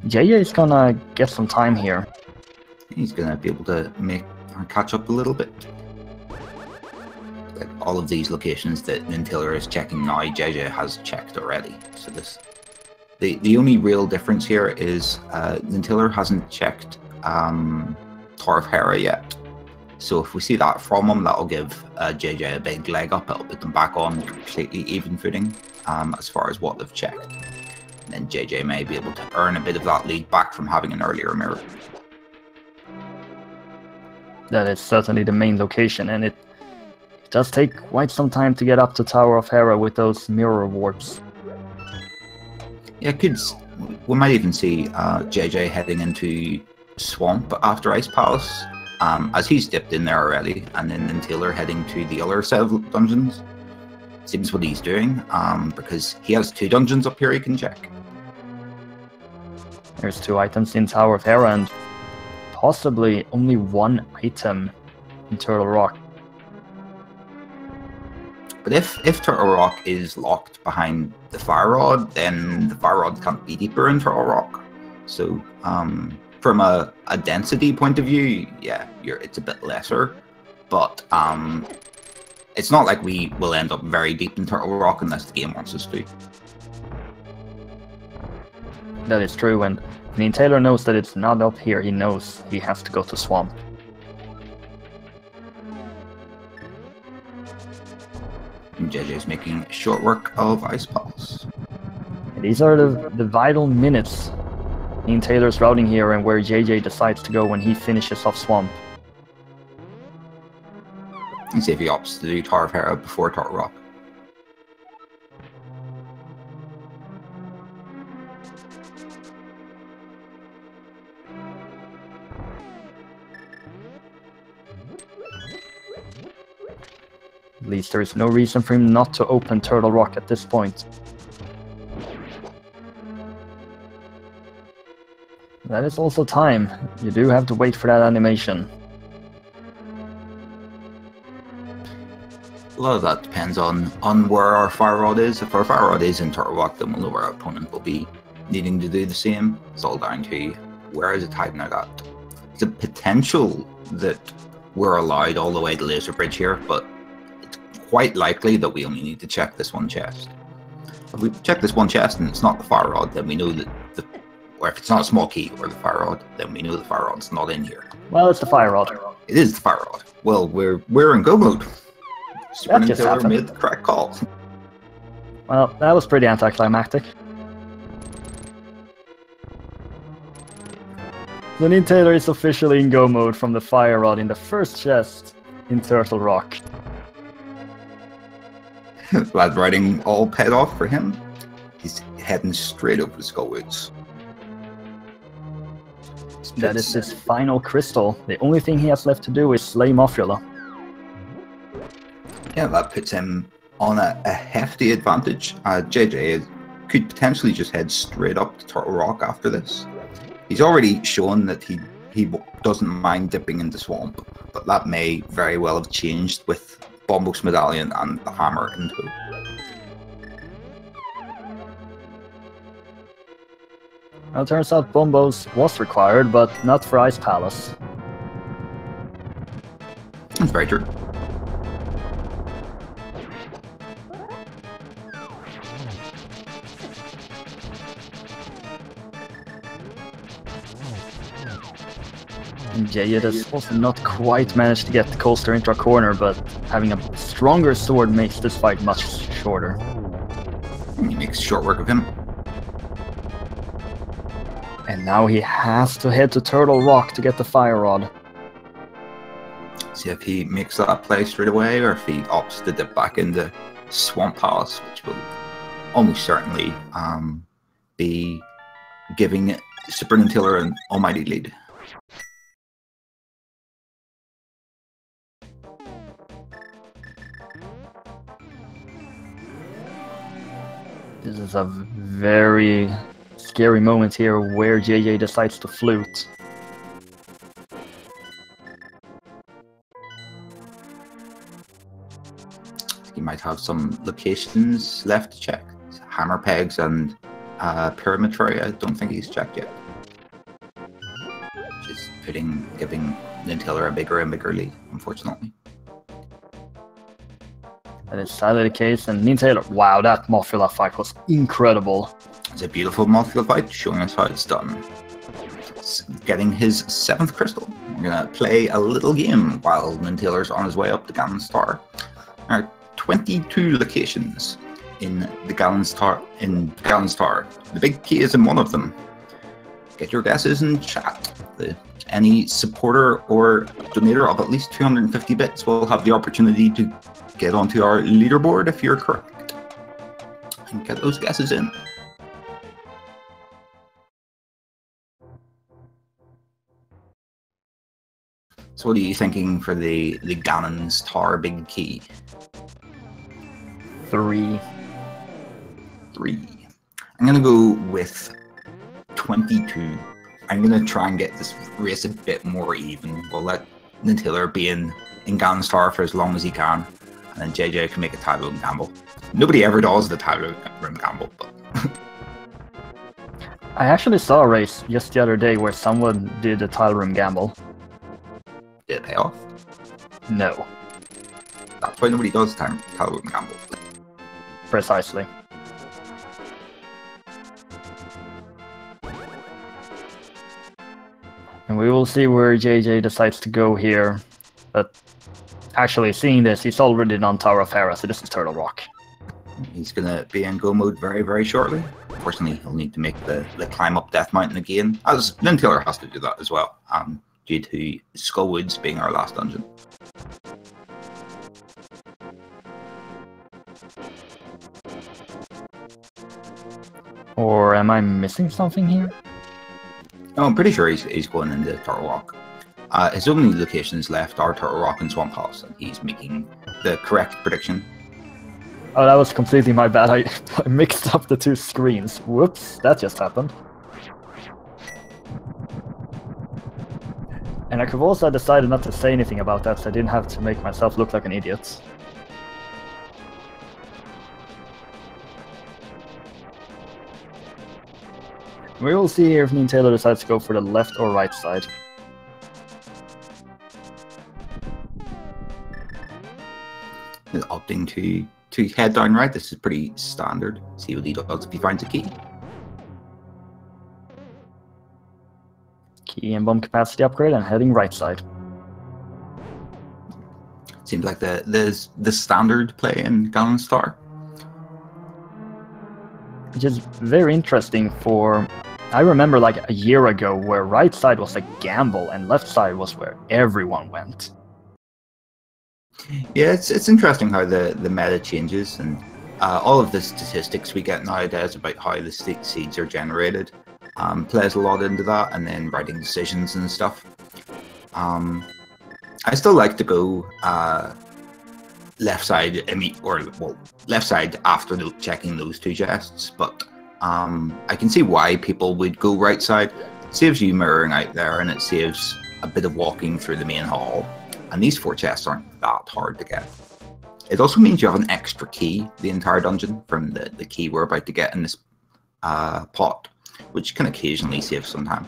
JJ is gonna get some time here. He's gonna be able to make or catch up a little bit. Like all of these locations that NinTaylor is checking now, JJ has checked already. So the only real difference here is NinTaylor hasn't checked Tower of Hera yet. So if we see that from him, that'll give JJ a big leg up. It'll put them back on completely even footing as far as what they've checked. And then JJ may be able to earn a bit of that lead back from having an earlier mirror. That is certainly the main location, and it does take quite some time to get up to Tower of Hera with those mirror warps. Yeah, we might even see JJ heading into Swamp after Ice Palace, as he's dipped in there already, and then NinTaylor heading to the other set of dungeons. Seems what he's doing, because he has 2 dungeons up here he can check. There's 2 items in Tower of Hera, and possibly only 1 item in Turtle Rock. But if Turtle Rock is locked behind the Fire Rod, then the Fire Rod can't be deeper in Turtle Rock. So from a density point of view, yeah, it's a bit lesser. But it's not like we will end up very deep in Turtle Rock unless the game wants us to. That is true, and NinTaylor knows that it's not up here. He knows he has to go to Swamp. He's making short work of Ice Palace. These are the vital minutes in Taylor's routing here and where JJ decides to go when he finishes off Swamp. And see if he opts to do Tower of Hera before Tower Rock. At least there is no reason for him not to open Turtle Rock at this point. That is also time. You do have to wait for that animation. A lot of that depends on where our Fire Rod is. If our Fire Rod is in Turtle Rock, then we'll know where our opponent will be needing to do the same. It's all down to where is it hiding out at. It's a potential that we're allowed all the way to Laser Bridge here, but it's quite likely that we only need to check this one chest. If we check this one chest and it's not the Fire Rod, then we know that or if it's not a small key or the Fire Rod, then we know the Fire Rod's not in here. Well, it's the Fire Rod. It is the Fire Rod. Well, we're in go mode. SuperNinTaylor made the correct call. Well, that was pretty anticlimactic. The NinTaylor is officially in go mode from the Fire Rod in the first chest in Turtle Rock. Glad writing all paid off for him. He's heading straight over to Skullwoods. That is his final crystal. The only thing he has left to do is slay Mothula. Yeah, that puts him on a hefty advantage. JJ could potentially just head straight up to Turtle Rock after this. He's already shown that he doesn't mind dipping into Swamp, but that may very well have changed with Bombos Medallion and the Hammer in tow. Well, it turns out Bombos was required, but not for Ice Palace. That's very true. And Jayed has also not quite managed to get the coaster into a corner, but having a stronger sword makes this fight much shorter. He makes short work of him. And now he has to head to Turtle Rock to get the Fire Rod. See if he makes that play straight away, or if he opts to dip back into Swamp Palace, which will almost certainly be giving SuperNinTaylor an almighty lead. This is a very scary moment here where JJ decides to flute. He might have some locations left to check. Hammer Pegs and Pyramid Tray, I don't think he's checked yet. Which is giving NinTaylor a bigger and bigger lead, unfortunately. That is sadly the case, and NinTaylor, wow, that Mothula fight was incredible. It's a beautiful Mothula fight, showing us how it's done. It's getting his 7th crystal. We're gonna play a little game while NinTaylor's on his way up to Ganon's Tower. There are 22 locations in the Ganon's Tower. The big key is in one of them. Get your guesses in chat. Any supporter or donator of at least 250 bits will have the opportunity to get onto our leaderboard if you're correct. And get those guesses in. So what are you thinking for the Ganon's Tower big key? 3. 3. I'm gonna go with 22. I'm gonna try and get this race a bit more even. We'll let NinTaylor be in Ganon's Tower for as long as he can, and then JJ can make a tile room gamble. Nobody ever does the tile room gamble, but I actually saw a race just the other day where someone did a tile room gamble. did it pay off? No. That's why nobody does tile room gamble. Precisely. And we will see where JJ decides to go here. But actually, seeing this, he's already on Tower of Hera, so this is Turtle Rock. He's going to be in go mode very, very shortly. Unfortunately, he'll need to make the climb up Death Mountain again, as SuperNinTaylor has to do that as well, due to Skullwoods being our last dungeon. Or am I missing something here? No, I'm pretty sure he's going into Turtle Rock. His only locations left are Turtle Rock and Swamp House, and he's making the correct prediction. Oh, that was completely my bad. I mixed up the two screens. Whoops, that just happened. And I could also decided not to say anything about that, so I didn't have to make myself look like an idiot. We will see here if SuperNinTaylor decides to go for the left or right side. He's opting to head down right. This is pretty standard. See what he does if he finds a key. Key and bomb capacity upgrade and heading right side. Seems like the standard play in Ganon Star. Which is very interesting for... I remember like a year ago where right side was a gamble and left side was where everyone went. Yeah, it's interesting how the meta changes, and all of the statistics we get nowadays about how the seeds are generated plays a lot into that, and then writing decisions and stuff. I still like to go left side left side after checking those two chests, but I can see why people would go right side. It saves you mirroring out there, and it saves a bit of walking through the main hall. And these 4 chests aren't that hard to get. It also means you have an extra key the entire dungeon from the key we're about to get in this pot, which can occasionally save some time.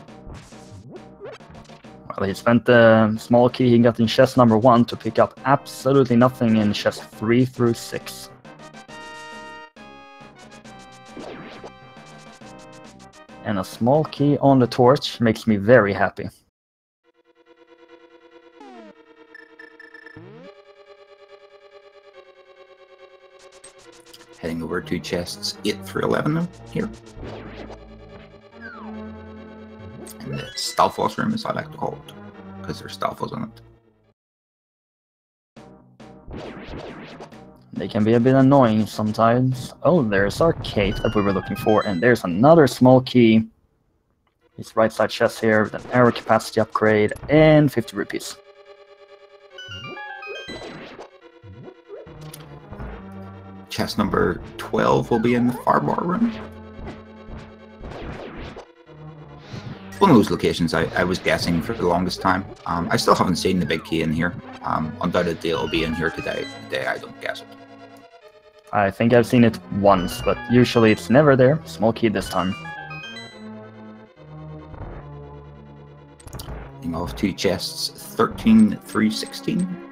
Well, he spent the small key he got in chest number 1 to pick up absolutely nothing in chest 3 through 6. And a small key on the torch makes me very happy. Heading over to chests 8 through 11 now, here. And the Stalfos room, as I like to call it, because there's Stalfos in it. They can be a bit annoying sometimes. Oh, there's our cape that we were looking for, and there's another small key. This right side chest here with an arrow capacity upgrade and 50 rupees. Chest number 12 will be in the far bar room. One of those locations I was guessing for the longest time. I still haven't seen the big key in here. Undoubtedly it'll be in here today. Today I don't guess it. I think I've seen it once, but usually it's never there. Small key this time. Heading off to chests 13 through 16.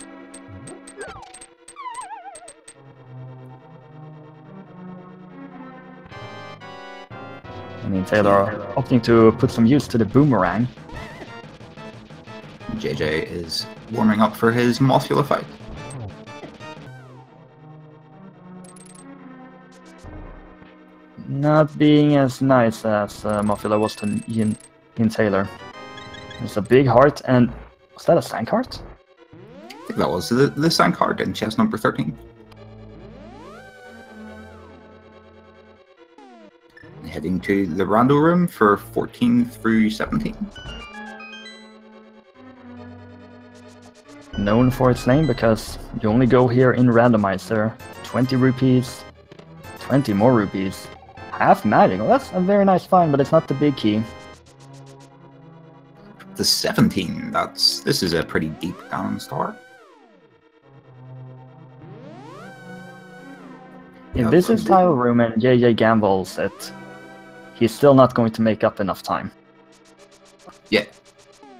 SuperNinTaylor opting to put some use to the boomerang. JJ is warming up for his Mothula fight. Not being as nice as Mothula was to SuperNinTaylor. It's a big heart, and was that a sand cart? I think that was the sand cart in chest number 13. Heading to the Rando room for 14 through 17. Known for its name because you only go here in Randomizer. 20 rupees, 20 more rupees, half magic. Well, that's a very nice find, but it's not the big key. The 17, this is a pretty deep down star. If this is tile room and JJ gambles it, he's still not going to make up enough time. Yeah,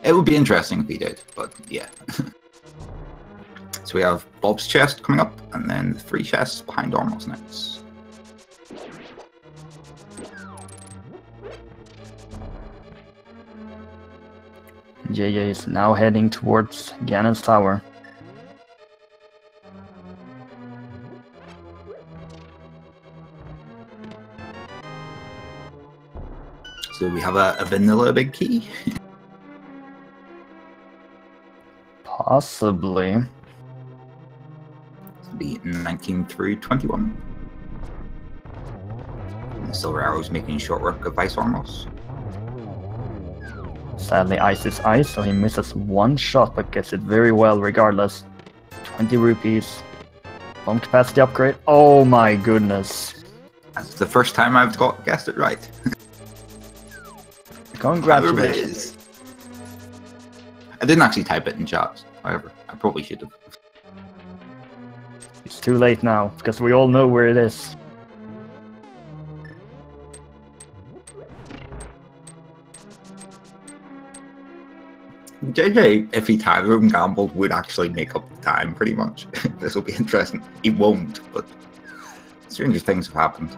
it would be interesting if he did, but yeah. So we have Bob's chest coming up, and then the 3 chests behind Ormal's next. JJ is now heading towards Ganon's tower. So we have a vanilla big key. Possibly. It'll be 19 through 21. And the Silver Arrow's making short work of Ice Ormos. Sadly, ice is ice, so he misses one shot, but gets it very well regardless. 20 rupees. Bomb capacity upgrade. Oh my goodness. That's the first time I've guessed it right. Congratulations. I didn't actually type it in chat, however. I probably should have. It's too late now, because we all know where it is. JJ, if he time room gambled, would actually make up the time pretty much. This will be interesting. He won't, but stranger things have happened.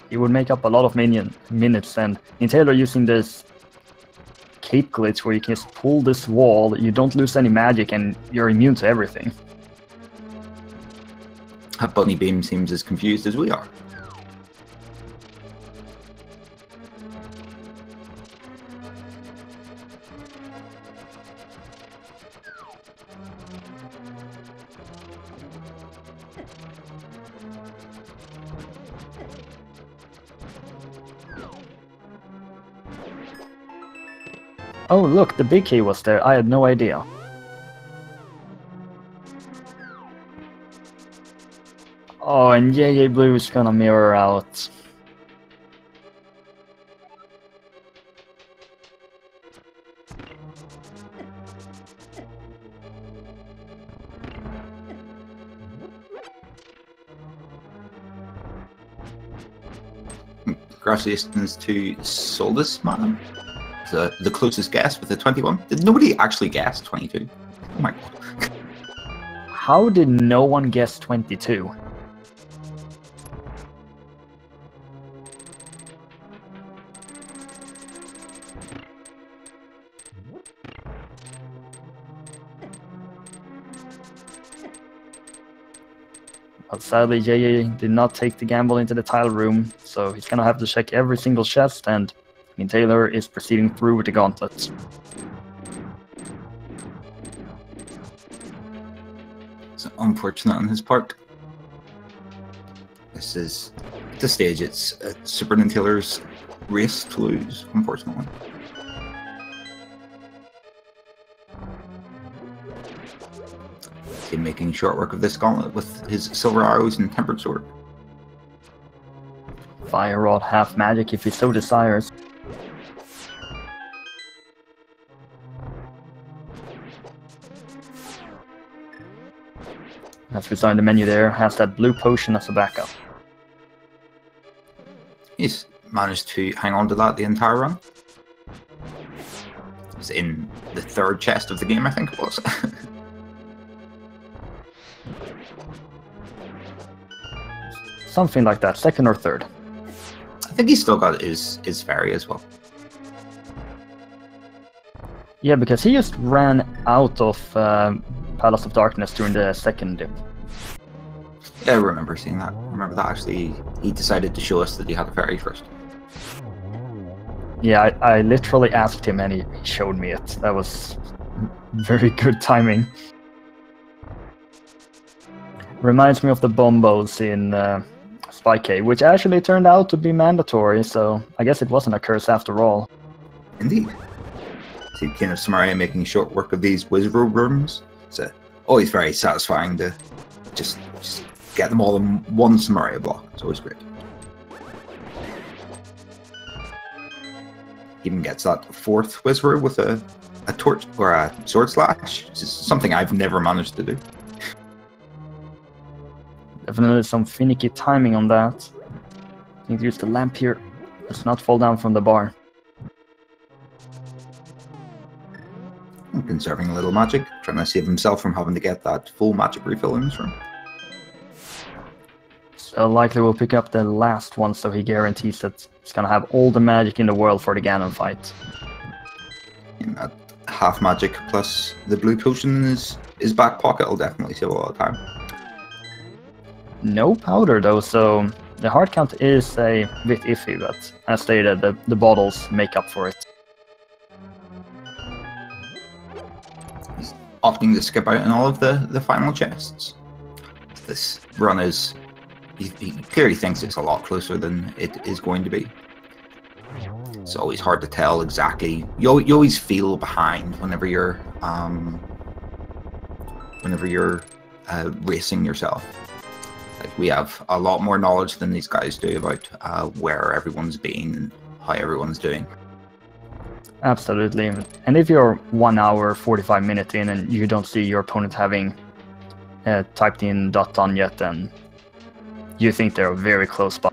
He would make up a lot of minutes, and NinTaylor using this cape glitch where you can just pull this wall, you don't lose any magic, and you're immune to everything. Bunny Beam seems as confused as we are. Oh look, the big key was there, I had no idea. Oh, and JJBlu is gonna mirror out. Congratulations to Soldus, man. The closest guess with a 21. Did nobody actually guess 22? Oh my god. How did no one guess 22? But sadly, JJ did not take the gamble into the tile room, so he's gonna have to check every single chest, and NinTaylor is proceeding through with the gauntlets. It's unfortunate on his part. This is, at this stage, it's SuperNinTaylor's race to lose, unfortunately. He's making short work of this gauntlet with his silver arrows and tempered sword. Fire Rod half magic if he so desires. As we saw in the menu there, has that blue potion as a backup. He's managed to hang on to that the entire run. It's in the third chest of the game, I think it was. Something like that, second or third. I think he's still got his fairy as well. Yeah, because he just ran out of Palace of Darkness during the second dip. Yeah, I remember seeing that. I remember that actually, he decided to show us that he had a fairy first. Yeah, I literally asked him and he showed me it. That was very good timing. Reminds me of the bombos in Spike Cave, which actually turned out to be mandatory, so I guess it wasn't a curse after all. Indeed. See King of Samaria making short work of these wizard rooms. It's always very satisfying to just get them all in one Samaria block. It's always great. Even gets that fourth wizard with a torch or a sword slash, which is something I've never managed to do. Definitely some finicky timing on that. I think use the lamp here. Does not fall down from the bar. And conserving a little magic, trying to save himself from having to get that full magic refill in his room. So likely will pick up the last one, so he guarantees that he's gonna have all the magic in the world for the Ganon fight. And that half magic plus the blue potion in his back pocket will definitely save a lot of time. No powder though, so The heart count is a bit iffy, but as stated, the bottles make up for it. He's opting to skip out in all of the final chests. This run is... He clearly thinks it's a lot closer than it is going to be. It's always hard to tell exactly. You always feel behind whenever you're racing yourself. Like, we have a lot more knowledge than these guys do about where everyone's been and how everyone's doing. Absolutely. And if you're 1 hour 45 minutes in and you don't see your opponent having typed in .done yet, then you think they're very close by.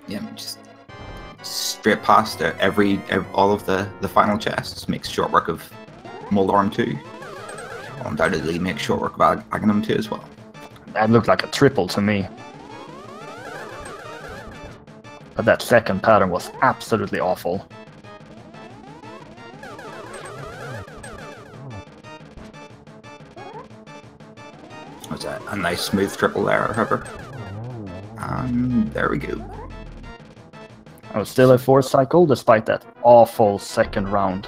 Yeah, just straight past all of the final chests. Makes short work of Moldorm 2. Undoubtedly makes short work of Aghanim 2 as well. That looked like a triple to me. But that second pattern was absolutely awful. Was a nice smooth triple there, however. And there we go. I was still a 4th cycle despite that awful second round.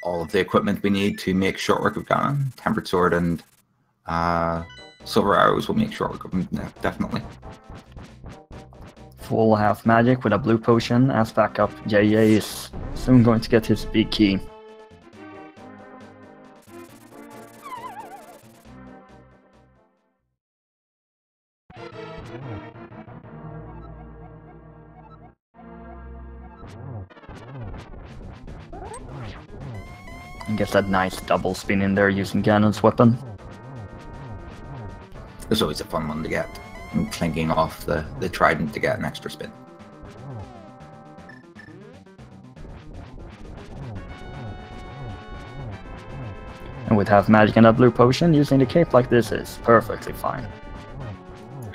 All of the equipment we need to make short work of Ganon. Tempered Sword and Silver Arrows will make short work of him, definitely. Full half magic with a blue potion as backup. JJ is soon going to get his big key. And gets that nice double spin in there using Ganon's weapon. It's always a fun one to get. And clinking off the trident to get an extra spin. And with half magic and a blue potion, using the cape like this is perfectly fine.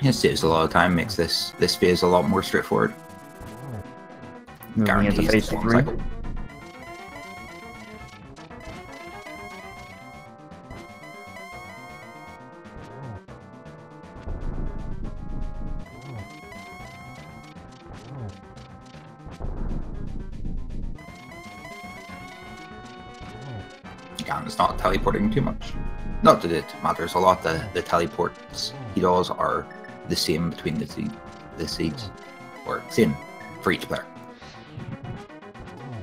It saves a lot of time, makes this phase a lot more straightforward. Moving into phase 3. Ganon's not teleporting too much. Not that it matters a lot. The teleports he does are the same between the seeds, or same for each player.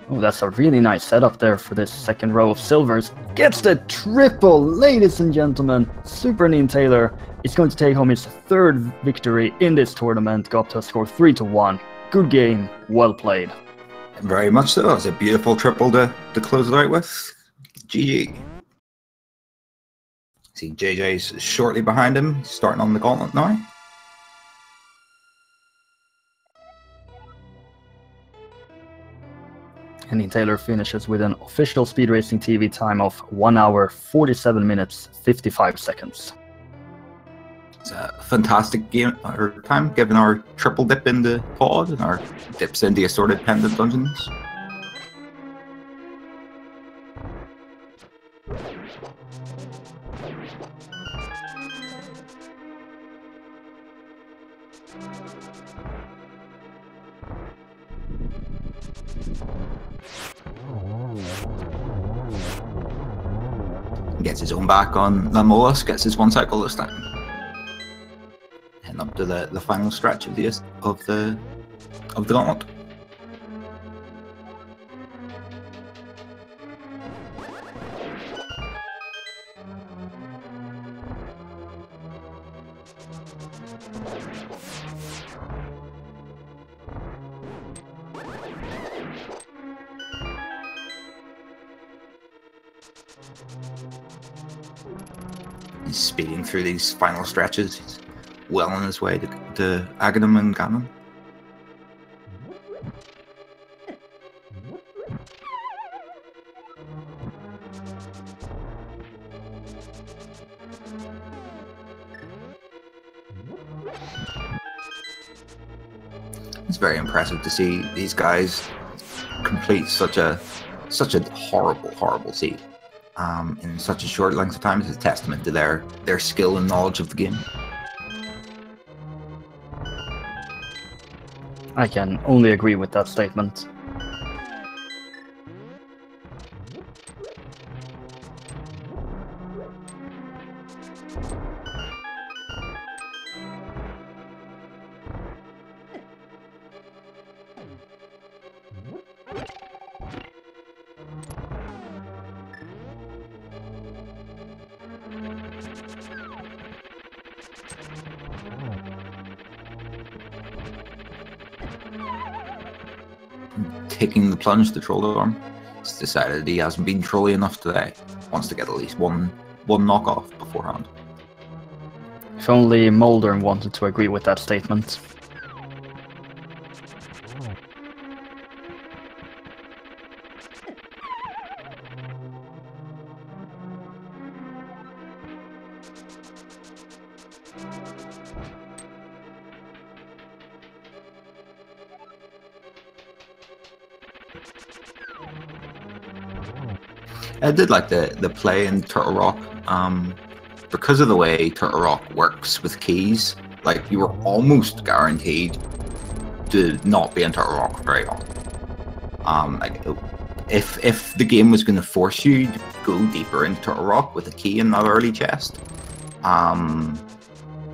Oh, that's a really nice setup there for this second row of silvers. Gets the triple, ladies and gentlemen. SuperNinTaylor is going to take home his 3rd victory in this tournament. Go up to a score 3-1. Good game, well played. Very much so. It's a beautiful triple to close it out with. GG. See, JJ's shortly behind him, starting on the gauntlet now. And NinTaylor finishes with an official Speed Racing TV time of 1 hour 47 minutes 55 seconds. It's a fantastic game or time, given our triple dip into pod and our dips into assorted pendant dungeons. Gets his own back on the Mollusk, gets his 1 cycle this time. Heading up to the final stretch of the gauntlet. He's speeding through these final stretches. He's well on his way to Aghanim and Ganon. It's very impressive to see these guys complete such a horrible seed. in such a short length of time is a testament to their skill and knowledge of the game. I can only agree with that statement. Taking the plunge to Trolldorm, he's decided he hasn't been trolly enough today. Wants to get at least one knockoff beforehand. If only Mulder wanted to agree with that statement. I did like the play in Turtle Rock, because of the way Turtle Rock works with keys. Like, you were almost guaranteed to not be in Turtle Rock for very long. Like, if the game was going to force you to go deeper into Turtle Rock with a key in that early chest,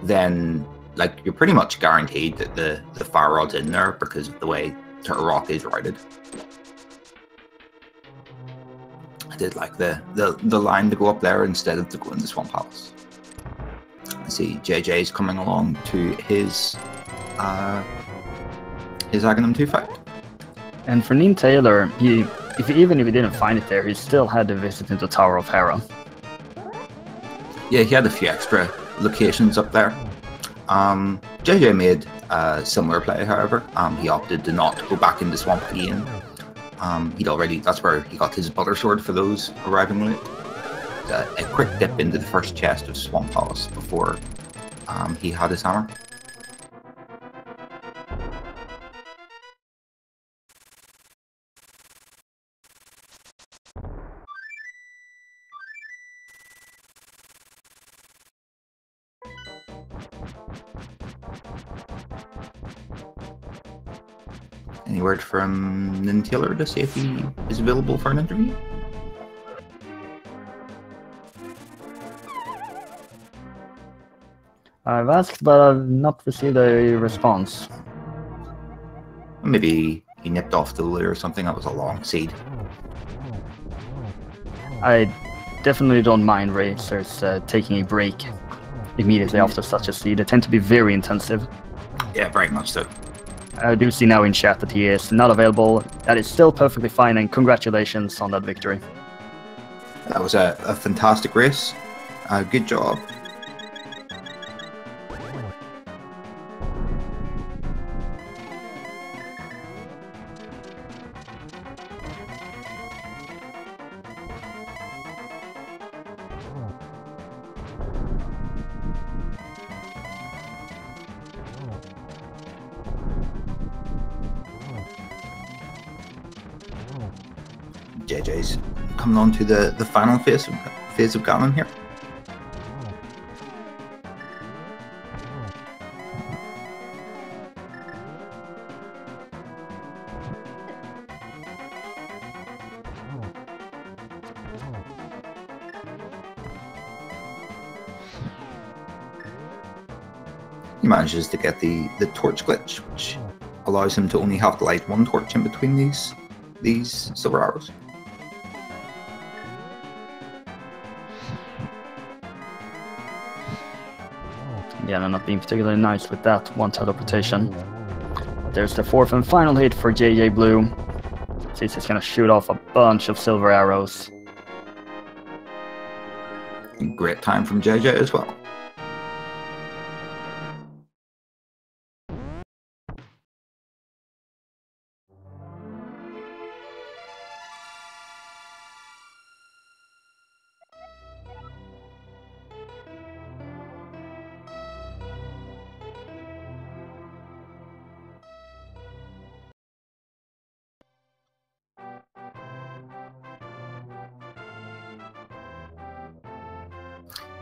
then like you're pretty much guaranteed that the fire rod's in there because of the way Turtle Rock is routed. I did like the line to go up there instead of to go in the Swamp Palace. I see JJ's coming along to his Aghanim 2 fight. And for NinTaylor, even if he didn't find it there, he still had to visit into Tower of Hera. Yeah, he had a few extra locations up there. JJ made a similar play, however. He opted to not go back into Swamp again. That's where he got his butter sword for those arriving late. A quick dip into the first chest of Swamp Palace before he had his hammer. Any word from NinTaylor to see if he is available for an interview? I've asked, but I've not received a response. Maybe he nipped off the lure or something. That was a long seed. I definitely don't mind racers taking a break immediately after such a seed. They tend to be very intensive. Yeah, very much so. I do see now in chat that he is not available. That is still perfectly fine, and congratulations on that victory. That was a fantastic race. Good job. JJ's coming on to the final phase of Ganon here. He manages to get the torch glitch, which allows him to only have to light one torch in between these silver arrows. Yeah, they're not being particularly nice with that one teleportation. There's the fourth and final hit for JJBlu. Sees he's gonna shoot off a bunch of silver arrows. Great time from JJ as well.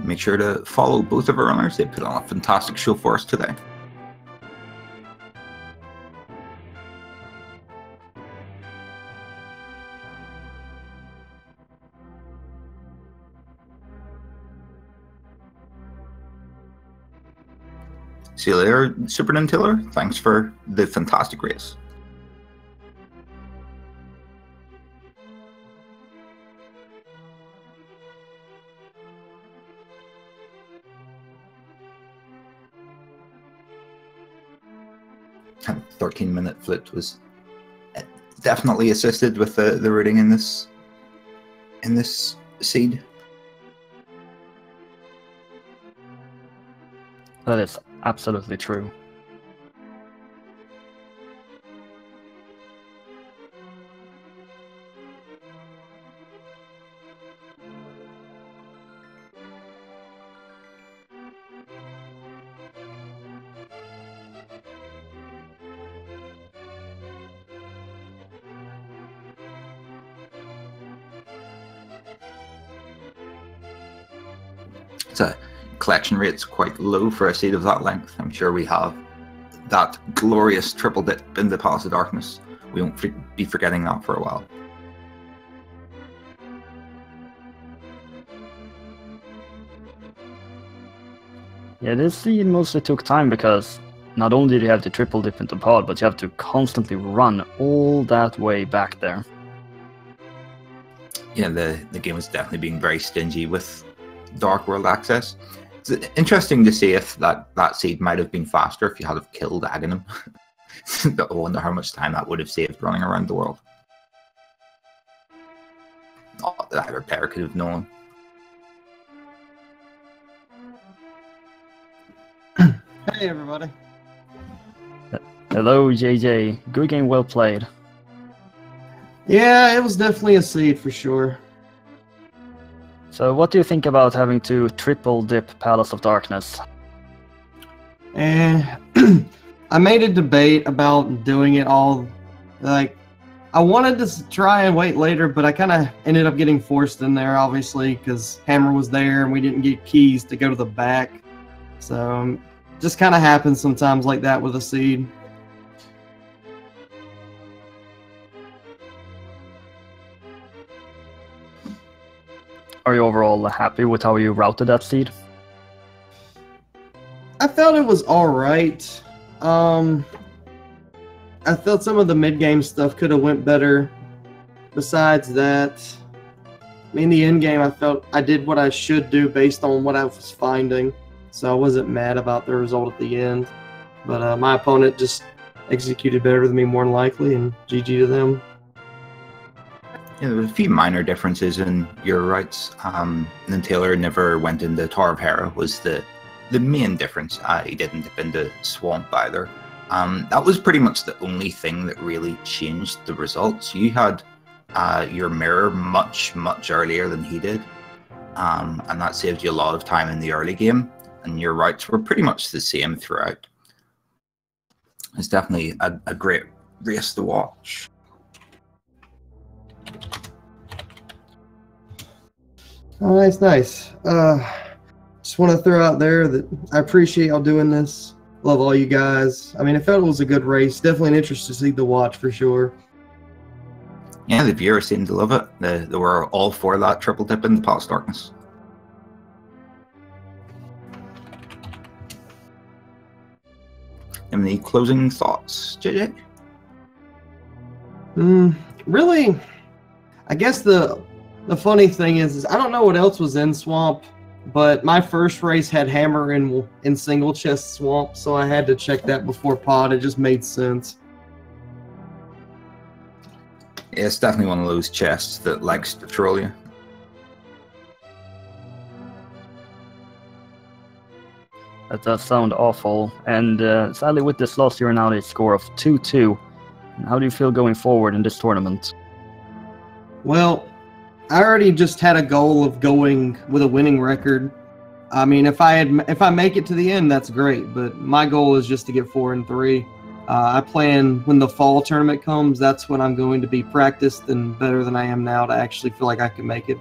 Make sure to follow both of our runners. They put on a fantastic show for us today. See you later, SuperNinTaylor. Thanks for the fantastic race. And 13-minute flit was definitely assisted with the routing in this seed. That is absolutely true. So collection rate's quite low for a seed of that length. I'm sure we have that glorious triple dip in the Palace of Darkness. We won't be forgetting that for a while. Yeah, this seed mostly took time because not only did you have to triple dip into pod, but you have to constantly run all that way back there. Yeah, the game was definitely being very stingy with Dark World access. It's interesting to see if that seed might have been faster if you had have killed Aghanim. I wonder how much time that would have saved running around the world. Not that either player could have known. Hey everybody. Hello, JJ. Good game, well played. Yeah, it was definitely a seed for sure. So what do you think about having to triple dip Palace of Darkness? And I made a debate about doing it all. Like, I wanted to try and wait later, but I kind of ended up getting forced in there, obviously, because Hammer was there and we didn't get keys to go to the back. So, just kind of happens sometimes like that with a seed. Are you overall happy with how you routed that seed? I felt it was alright. I felt some of the mid-game stuff could have went better. Besides that, I mean, the end game, I felt I did what I should do based on what I was finding. So I wasn't mad about the result at the end. But my opponent just executed better than me more than likely, and GG to them. Yeah, there was a few minor differences in your rights. Taylor never went into Tower of Hera was the main difference. He didn't dip into Swamp either. That was pretty much the only thing that really changed the results. You had your mirror much earlier than he did, and that saved you a lot of time in the early game, and your rights were pretty much the same throughout. It's definitely a great race to watch. Oh, nice. Just want to throw out there that I appreciate y'all doing this. Love all you guys. I mean, I felt it was a good race. Definitely an interesting seed to watch for sure. Yeah, the viewers seemed to love it. They were all for that triple dip in the Palace of Darkness. Any closing thoughts, JJ? Really, I guess the funny thing is I don't know what else was in Swamp, but my first race had Hammer in single chest Swamp, so I had to check that before pod. It just made sense. Yeah, it's definitely one of those chests that likes to troll you. That does sound awful. And sadly, with this loss, you're now at a score of 2-2. How do you feel going forward in this tournament? Well, I already just had a goal of going with a winning record. I mean, if I make it to the end, that's great. But my goal is just to get 4-3. I plan when the fall tournament comes. That's when I'm going to be practiced and better than I am now to actually feel like I can make it.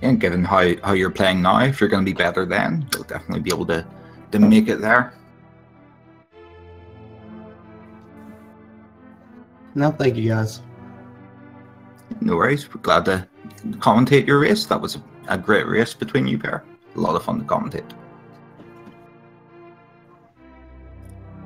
And given how you're playing now, if you're going to be better then, you'll definitely be able to make it there. No, thank you guys. No worries. We're glad to commentate your race. That was a great race between you pair. A lot of fun to commentate.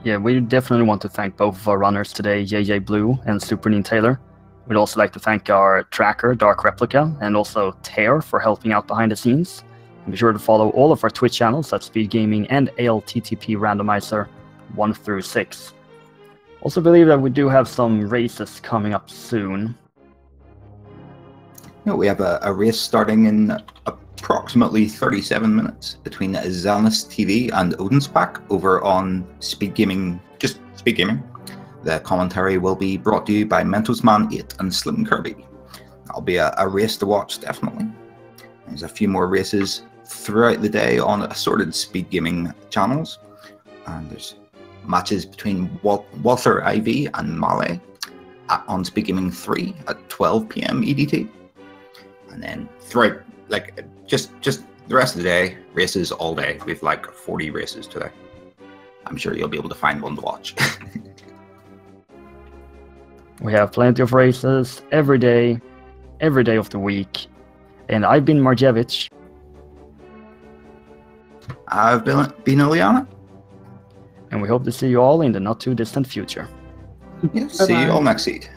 Yeah, we definitely want to thank both of our runners today, JJBlu and SuperNinTaylor. We'd also like to thank our tracker, Dark Replica, and also Tear for helping out behind the scenes. And be sure to follow all of our Twitch channels at Speed Gaming and ALTTP Randomizer 1 through 6. Also believe that we do have some races coming up soon. Yeah, we have a race starting in approximately 37 minutes between Zelda TV and Odin's Pack over on Speed Gaming, just Speed Gaming. The commentary will be brought to you by Mentosman8 and Slim Kirby. That'll be a race to watch, definitely. There's a few more races throughout the day on assorted Speed Gaming channels. And there's matches between Walther IV and Male on Speed Gaming 3 at 12 PM EDT. And then throughout, like, just the rest of the day, races all day. We have like 40 races today. I'm sure you'll be able to find one to watch. We have plenty of races every day of the week. And I've been Marjevich. I've been Ileana. And we hope to see you all in the not too distant future. Yeah, see you all next seed.